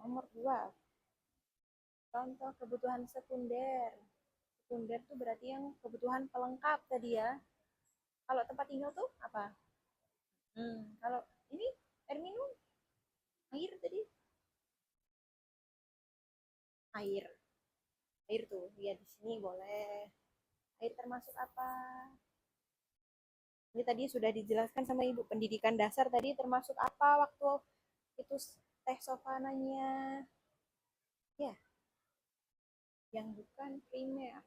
Speaker 1: Nomor 2, contoh kebutuhan sekunder. Sekunder tuh berarti yang kebutuhan pelengkap tadi ya. Kalau tempat tinggal tuh apa? Kalau ini air minum, air tadi, air, air tuh ya di sini boleh. Air termasuk apa? Ini tadi sudah dijelaskan sama Ibu, pendidikan dasar tadi termasuk apa waktu itu teh sofananya? Ya, yang bukan primer.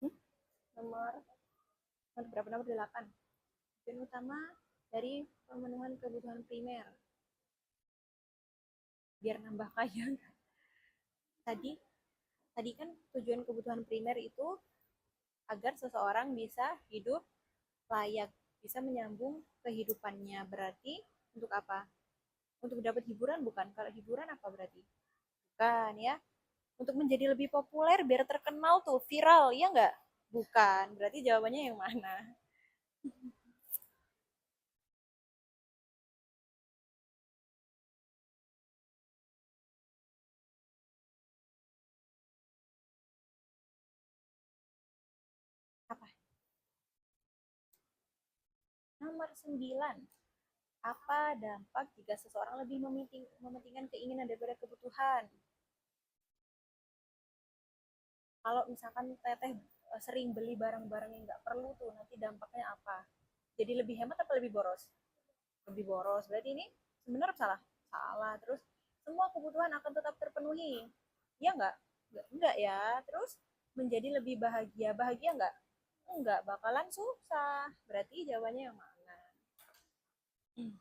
Speaker 1: Hmm? Nomor, nomor berapa? Nomor 8. Tujuan utama dari pemenuhan kebutuhan primer. Biar nambah kaya. Tadi tadi kan tujuan kebutuhan primer itu agar seseorang bisa hidup layak, bisa menyambung kehidupannya. Berarti untuk apa? Untuk dapat hiburan bukan? Kalau hiburan apa berarti? Bukan ya. Untuk menjadi lebih populer biar terkenal tuh, viral, ya nggak? Bukan. Berarti jawabannya yang mana? Apa? Nomor 9. Apa dampak jika seseorang lebih mementingkan keinginan daripada kebutuhan? Kalau misalkan teteh sering beli barang-barang yang nggak perlu tuh, nanti dampaknya apa? Jadi lebih hemat apa lebih boros? Lebih boros. Berarti ini sebenarnya salah. Salah. Terus semua kebutuhan akan tetap terpenuhi. Iya nggak? Enggak ya. Terus menjadi lebih bahagia. Bahagia nggak? Enggak, bakalan susah. Berarti jawabannya yang mana? Hmm.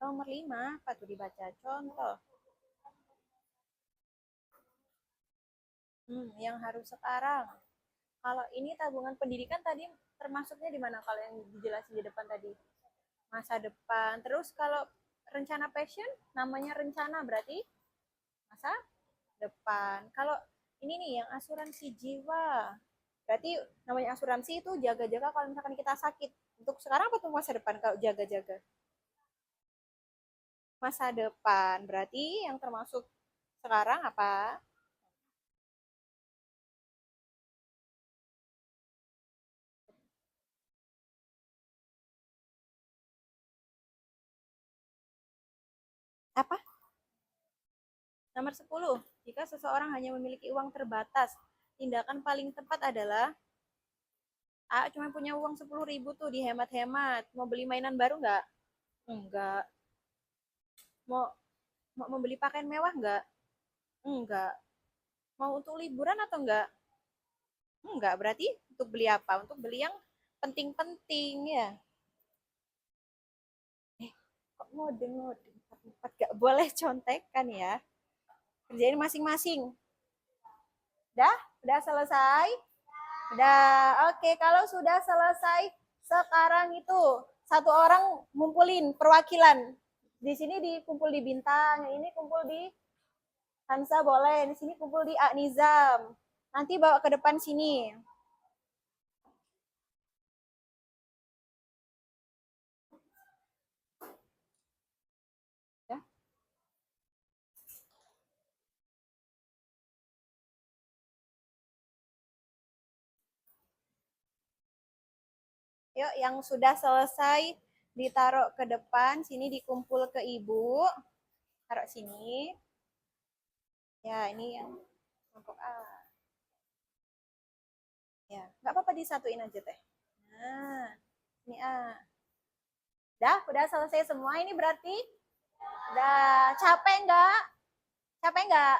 Speaker 1: Nomor 5, apa tuh dibaca? Contoh. Yang harus sekarang. Kalau ini tabungan pendidikan tadi termasuknya di mana kalau yang dijelasin di depan tadi? Masa depan. Terus kalau rencana passion namanya rencana berarti masa depan. Kalau ini nih yang asuransi jiwa. Berarti namanya asuransi itu jaga-jaga kalau misalkan kita sakit. Untuk sekarang apa tuh masa depan kalau jaga-jaga? Masa depan. Berarti yang termasuk sekarang apa? Apa? Nomor 10. Jika seseorang hanya memiliki uang terbatas, tindakan paling tepat adalah A. Cuma punya uang 10.000 tuh dihemat-hemat. Mau beli mainan baru nggak? Enggak. Mau mau membeli pakaian mewah nggak? Enggak. Mau untuk liburan atau enggak? Enggak. Berarti untuk beli apa? Untuk beli yang penting-penting ya. Eh, kok ngode-ngode? Empat gak boleh contekan ya. Kerjain masing-masing. Udah? Udah selesai? Udah. Oke, kalau sudah selesai, sekarang itu satu orang ngumpulin perwakilan. Di sini dikumpul di Bintang, yang ini kumpul di Hansa boleh, di sini kumpul di Nizam. Nanti bawa ke depan sini. Ya. Yuk, yang sudah selesai ditaruh ke depan, sini dikumpul ke ibu. Taruh sini. Ya, ini yang kelompok A. Ya, nggak apa-apa disatuin aja teh. Nah, ini A. Udah selesai semua. Ini berarti udah capek nggak? Capek nggak?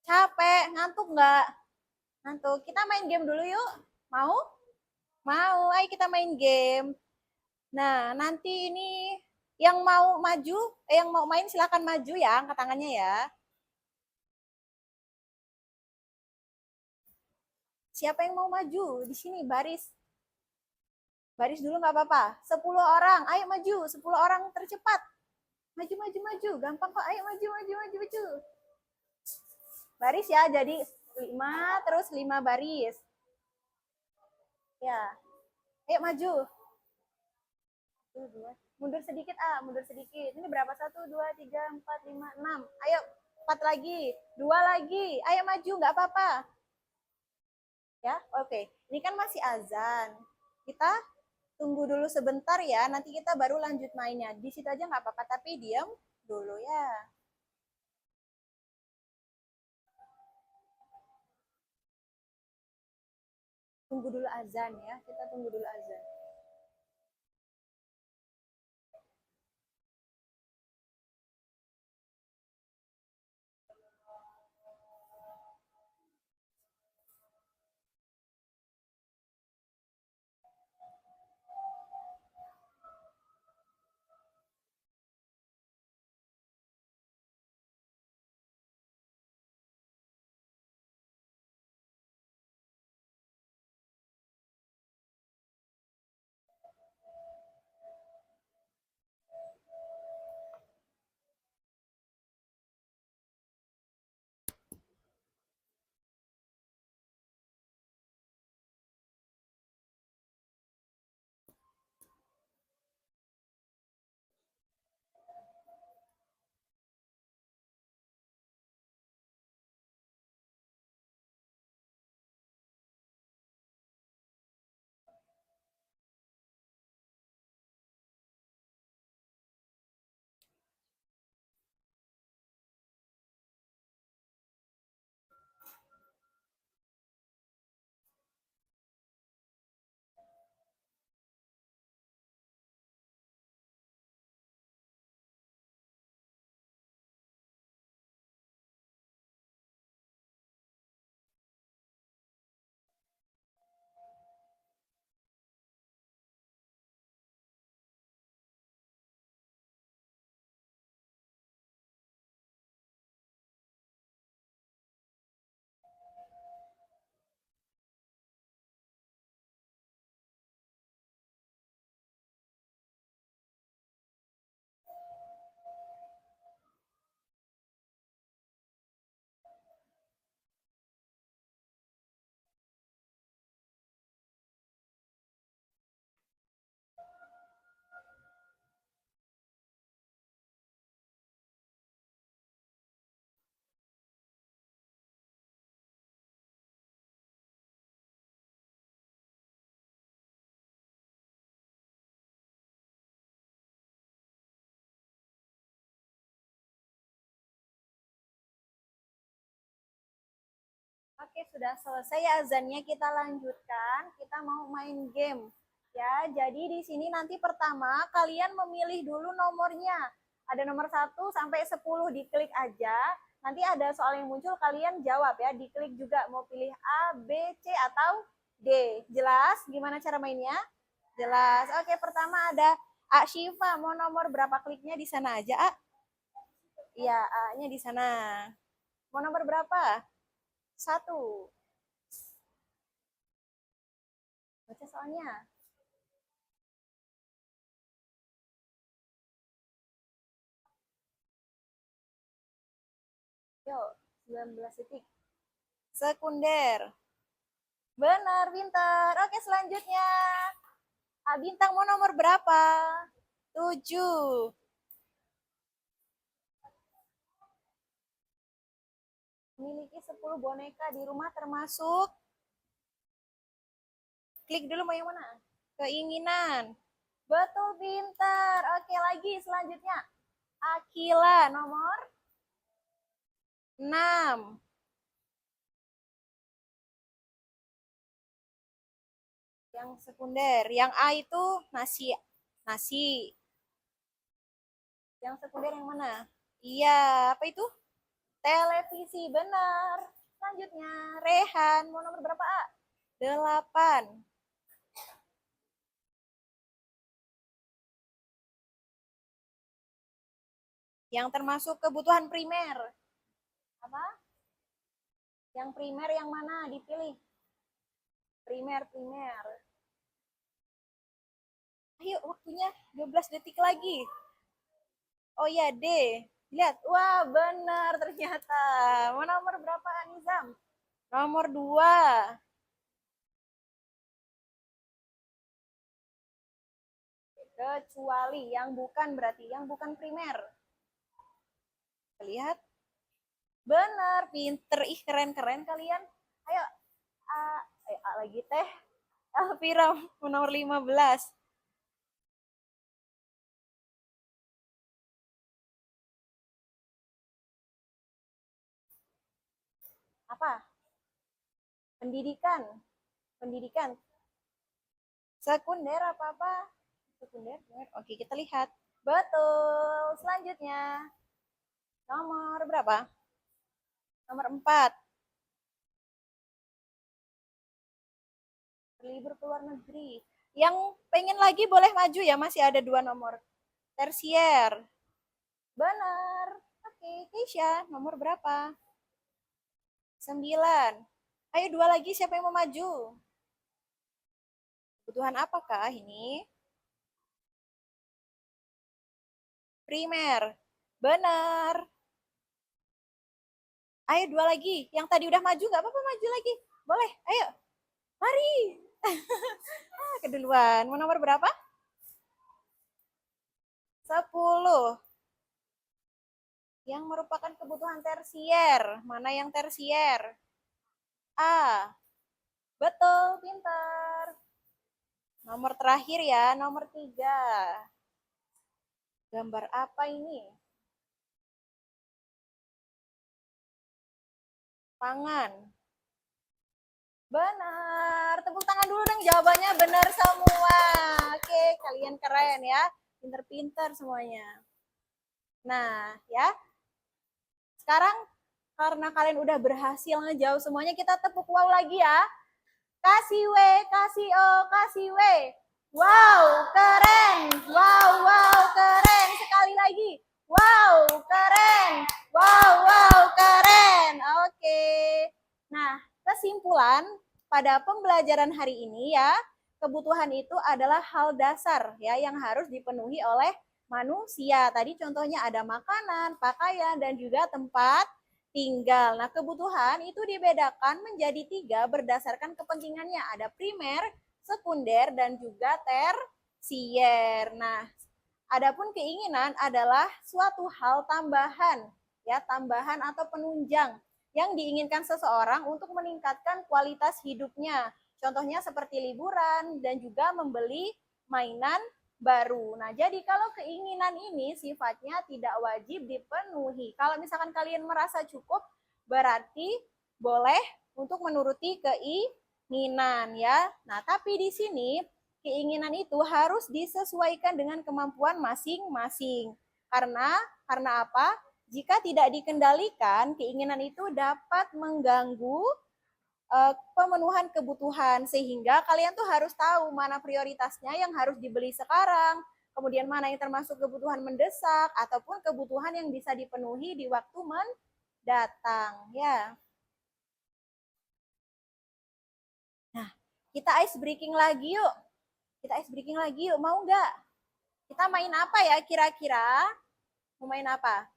Speaker 1: Capek, ngantuk nggak? Ngantuk. Kita main game dulu yuk. Mau? Mau. Ayo kita main game. Nah, nanti ini yang mau maju, yang mau main silakan maju ya, angkat tangannya ya. Siapa yang mau maju? Di sini baris. Baris dulu nggak apa-apa. 10 orang, ayo maju. 10 orang tercepat. Maju, maju, maju. Gampang kok. Ayo maju, maju, maju, maju. Baris ya, jadi 5, terus 5 baris. Ya, ayo maju. Mundur sedikit, mundur sedikit. Ini berapa? 1, 2, 3, 4, 5, 6. Ayo, 4 lagi. 2 lagi. Ayo maju, nggak apa-apa. Ya, oke. Ini kan masih azan. Kita tunggu dulu sebentar ya. Nanti kita baru lanjut mainnya. Di situ aja nggak apa-apa, tapi diam dulu ya. Tunggu dulu azan ya. Kita tunggu dulu azan. Oke, sudah selesai azannya, kita lanjutkan. Kita mau main game. Ya, jadi di sini nanti pertama kalian memilih dulu nomornya. Ada nomor 1 sampai 10, diklik aja. Nanti ada soal yang muncul, kalian jawab ya. Diklik juga mau pilih A, B, C, atau D. Jelas gimana cara mainnya? Jelas. Oke, pertama ada A Syifa. Mau nomor berapa? Kliknya di sana aja, A. Iya, A-nya di sana. Mau nomor berapa? 1. Baca soalnya. Yuk, 19 detik. Sekunder. Benar, pintar. Oke, selanjutnya. A Bintang mau nomor berapa? 7. Memiliki 10 boneka di rumah termasuk. Klik dulu mau yang mana? Keinginan. Betul, pintar. Oke, lagi selanjutnya. Akila nomor 6. Yang sekunder. Yang A itu nasi. Nasi. Yang sekunder yang mana? Iya, apa itu? Televisi, benar. Selanjutnya, Rehan. Mau nomor berapa, A? 8. Yang termasuk kebutuhan primer. Apa? Yang primer yang mana? Dipilih. Primer. Ayo, waktunya 12 detik lagi. Oh ya, D. Lihat. Wah, benar ternyata. Mau nomor berapa, Nizam? Nomor 2. Kecuali yang bukan, berarti yang bukan primer. Lihat. Benar, pinter. Ih, keren-keren kalian. Ayo, A lagi teh. Elvira nomor 15. Apa? Pendidikan. Sekunder apa-apa? Sekunder. Oke, kita lihat. Betul. Selanjutnya. Nomor berapa? Nomor 4. Berlibur ke luar negeri. Yang pengen lagi boleh maju ya, masih ada 2 nomor. Tersier. Benar. Oke, Keisha, nomor berapa? 9. Ayo 2 lagi, siapa yang mau maju? Kebutuhan apakah ini? Primer. Benar. Ayo 2 lagi. Yang tadi udah maju gak apa-apa, maju lagi. Boleh, ayo. Mari. Keduluan. Mau nomor berapa? 10. Yang merupakan kebutuhan tersier. Mana yang tersier? A. Betul, pintar. Nomor terakhir ya, nomor 3. Gambar apa ini? Pangan. Benar. Tepuk tangan dulu dong, jawabannya benar semua. Oke, kalian keren ya. Pinter-pinter semuanya. Nah, ya. Sekarang karena kalian udah berhasil ngejawab semuanya, kita tepuk wow lagi ya. Kasih W, kasih O, kasih W. Wow, keren. Wow, keren. Sekali lagi. Wow, keren. Wow, keren. Oke. Nah, kesimpulan pada pembelajaran hari ini ya, kebutuhan itu adalah hal dasar ya yang harus dipenuhi oleh manusia. Tadi contohnya ada makanan, pakaian, dan juga tempat tinggal. Nah, kebutuhan itu dibedakan menjadi 3 berdasarkan kepentingannya. Ada primer, sekunder, dan juga tersier. Nah, adapun keinginan adalah suatu hal tambahan, ya, tambahan atau penunjang yang diinginkan seseorang untuk meningkatkan kualitas hidupnya. Contohnya seperti liburan dan juga membeli mainan baru. Nah, jadi kalau keinginan ini sifatnya tidak wajib dipenuhi. Kalau misalkan kalian merasa cukup, berarti boleh untuk menuruti keinginan ya. Nah, tapi di sini keinginan itu harus disesuaikan dengan kemampuan masing-masing. Karena apa? Jika tidak dikendalikan, keinginan itu dapat mengganggu pemenuhan kebutuhan, sehingga kalian tuh harus tahu mana prioritasnya yang harus dibeli sekarang, kemudian mana yang termasuk kebutuhan mendesak ataupun kebutuhan yang bisa dipenuhi di waktu mendatang ya. Nah, kita ice breaking lagi yuk. Kita ice breaking lagi yuk, mau nggak? Kita main apa ya kira-kira? Mau main apa?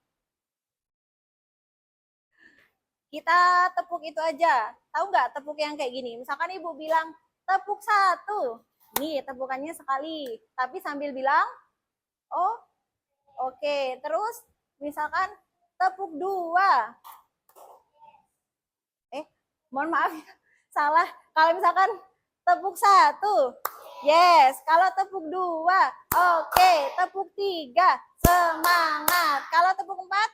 Speaker 1: Kita tepuk itu aja. Tahu nggak tepuk yang kayak gini? Misalkan ibu bilang, tepuk satu. Nih, tepukannya sekali. Tapi sambil bilang, oh, oke. Terus, misalkan tepuk dua. Mohon maaf, salah. Kalau misalkan tepuk satu, yes. Kalau tepuk dua, oke. Tepuk tiga, semangat. Kalau tepuk empat,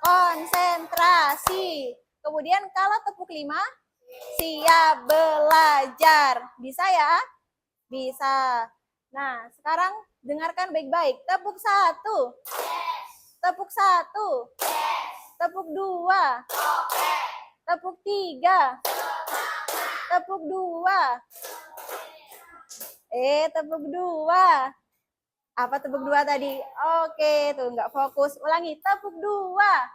Speaker 1: konsentrasi. Kemudian kalau tepuk lima, siap belajar. Bisa ya? Bisa. Nah, sekarang dengarkan baik-baik. Tepuk satu. Tepuk satu. Tepuk dua. Tepuk tiga. Tepuk dua. Tepuk dua. Apa tepuk dua tadi? Oke, tuh nggak fokus. Ulangi. Tepuk dua.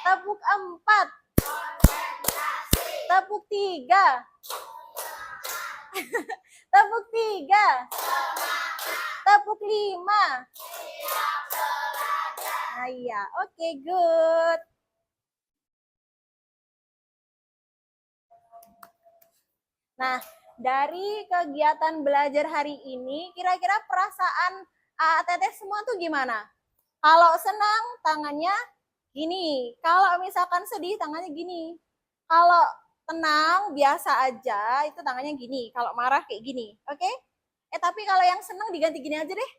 Speaker 1: Tepuk empat. Tepuk tiga. Tepuk tiga. Tepuk lima. Nah, iya. Oke, good. Nah, dari kegiatan belajar hari ini, kira-kira perasaan Teteh semua tuh gimana? Kalau senang, tangannya gini. Kalau misalkan sedih, tangannya gini. Kalau tenang, biasa aja, itu tangannya gini. Kalau marah, kayak gini. Oke? Tapi kalau yang senang, diganti gini aja deh.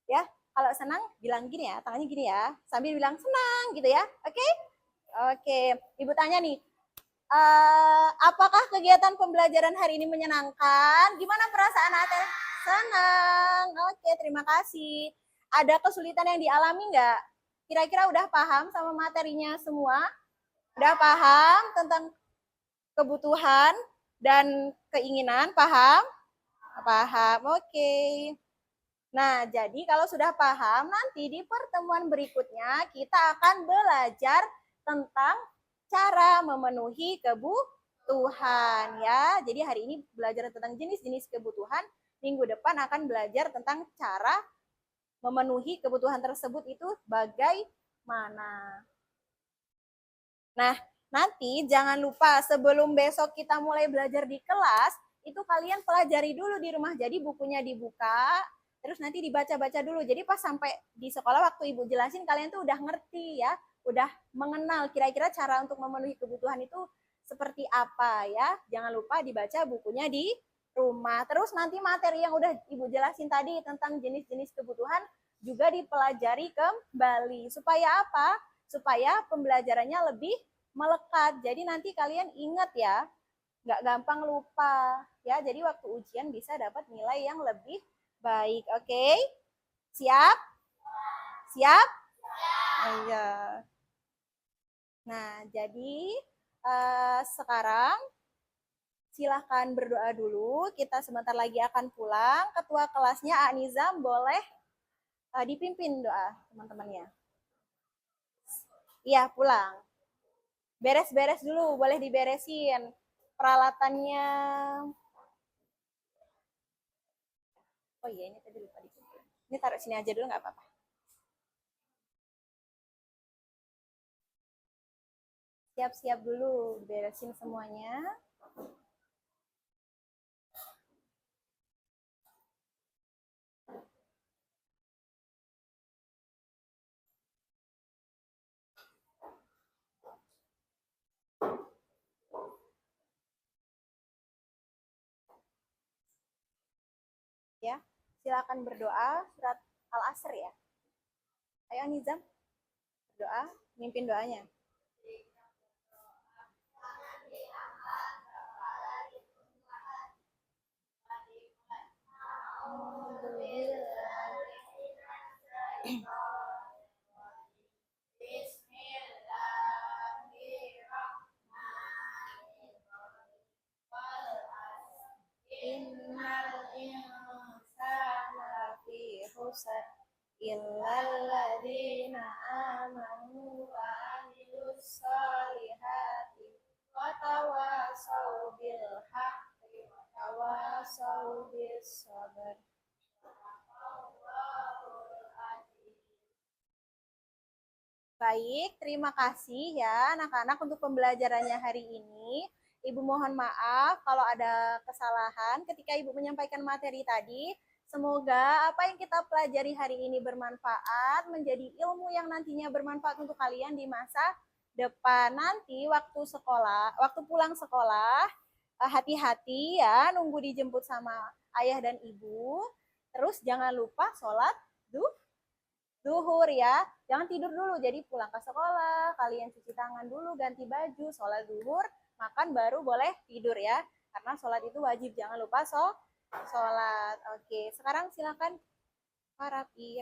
Speaker 1: Ya, kalau senang, bilang gini ya. Tangannya gini ya. Sambil bilang senang, gitu ya. Oke? Oke. Ibu tanya nih, apakah kegiatan pembelajaran hari ini menyenangkan? Gimana perasaan Atel? Senang. Oke, terima kasih. Ada kesulitan yang dialami nggak? Kira-kira udah paham sama materinya semua? Udah paham tentang kebutuhan dan keinginan? Paham? Paham. Oke. Nah, jadi kalau sudah paham, nanti di pertemuan berikutnya kita akan belajar tentang cara memenuhi kebutuhan ya. Jadi hari ini belajar tentang jenis-jenis kebutuhan, minggu depan akan belajar tentang cara memenuhi kebutuhan tersebut itu bagaimana. Nah, nanti jangan lupa sebelum besok kita mulai belajar di kelas, itu kalian pelajari dulu di rumah. Jadi bukunya dibuka, terus nanti dibaca-baca dulu. Jadi pas sampai di sekolah waktu ibu jelasin, kalian tuh udah ngerti ya, udah mengenal kira-kira cara untuk memenuhi kebutuhan itu seperti apa ya. Jangan lupa dibaca bukunya di rumah. Terus nanti materi yang udah ibu jelasin tadi tentang jenis-jenis kebutuhan juga dipelajari kembali. Supaya apa? Supaya pembelajarannya lebih melekat. Jadi nanti kalian ingat ya, nggak gampang lupa ya. Jadi waktu ujian bisa dapat nilai yang lebih baik. Oke? Siap? Siap? Iya. Nah, jadi sekarang silahkan berdoa dulu. Kita sebentar lagi akan pulang. Ketua kelasnya Anizam boleh dipimpin doa teman-temannya. Iya, pulang. Beres-beres dulu, boleh diberesin. Peralatannya. Oh iya, ini tadi lupa dikumpul. Ini taruh sini aja dulu, nggak apa-apa. Siap-siap dulu, beresin semuanya. Ya, silakan berdoa surat Al-Asr ya. Ayo Nizam, berdoa, mimpin doanya. Innal insana fi khusr illal ladzina amanu wa amilus solihati wa tawasaw bil haqqi wa tawasaw bis sabr. Baik, terima kasih ya anak-anak untuk pembelajarannya hari ini. Ibu mohon maaf kalau ada kesalahan ketika Ibu menyampaikan materi tadi. Semoga apa yang kita pelajari hari ini bermanfaat, menjadi ilmu yang nantinya bermanfaat untuk kalian di masa depan. Nanti waktu sekolah, waktu pulang sekolah, hati-hati ya, nunggu dijemput sama ayah dan ibu. Terus jangan lupa sholat duhur ya. Jangan tidur dulu, jadi pulang ke sekolah, kalian cuci tangan dulu, ganti baju, sholat duhur, makan baru boleh tidur ya. Karena sholat itu wajib, jangan lupa sholat. Oke, sekarang silakan rapi.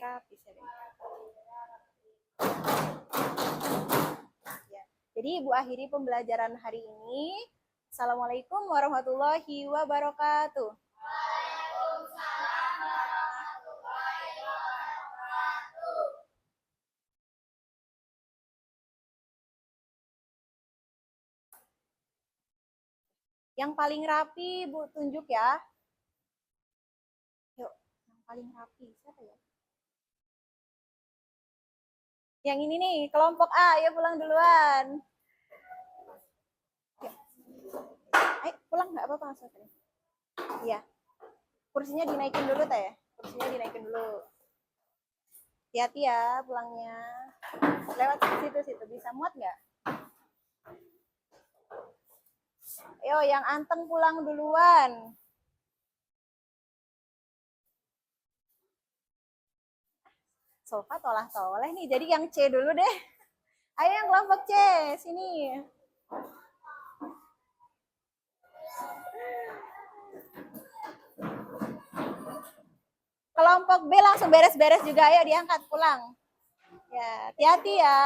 Speaker 1: Ya. Jadi Ibu akhiri pembelajaran hari ini. Assalamualaikum warahmatullahi wabarakatuh. Yang paling rapi, Bu, tunjuk ya. Yuk, yang paling rapi. Siapa ya? Yang ini nih, kelompok A. Ya, pulang duluan. Yuk. Ayo, pulang nggak apa-apa langsung. Iya. Kursinya dinaikin dulu, Teh. Kursinya dinaikin dulu. Hati-hati ya pulangnya. Lewat situ. Bisa muat nggak? Ayo, yang anteng pulang duluan. Sofa tolah-toleh nih, jadi yang C dulu deh. Ayo yang kelompok C, sini. Kelompok B langsung beres-beres juga, ayo diangkat pulang. Ya, hati-hati ya.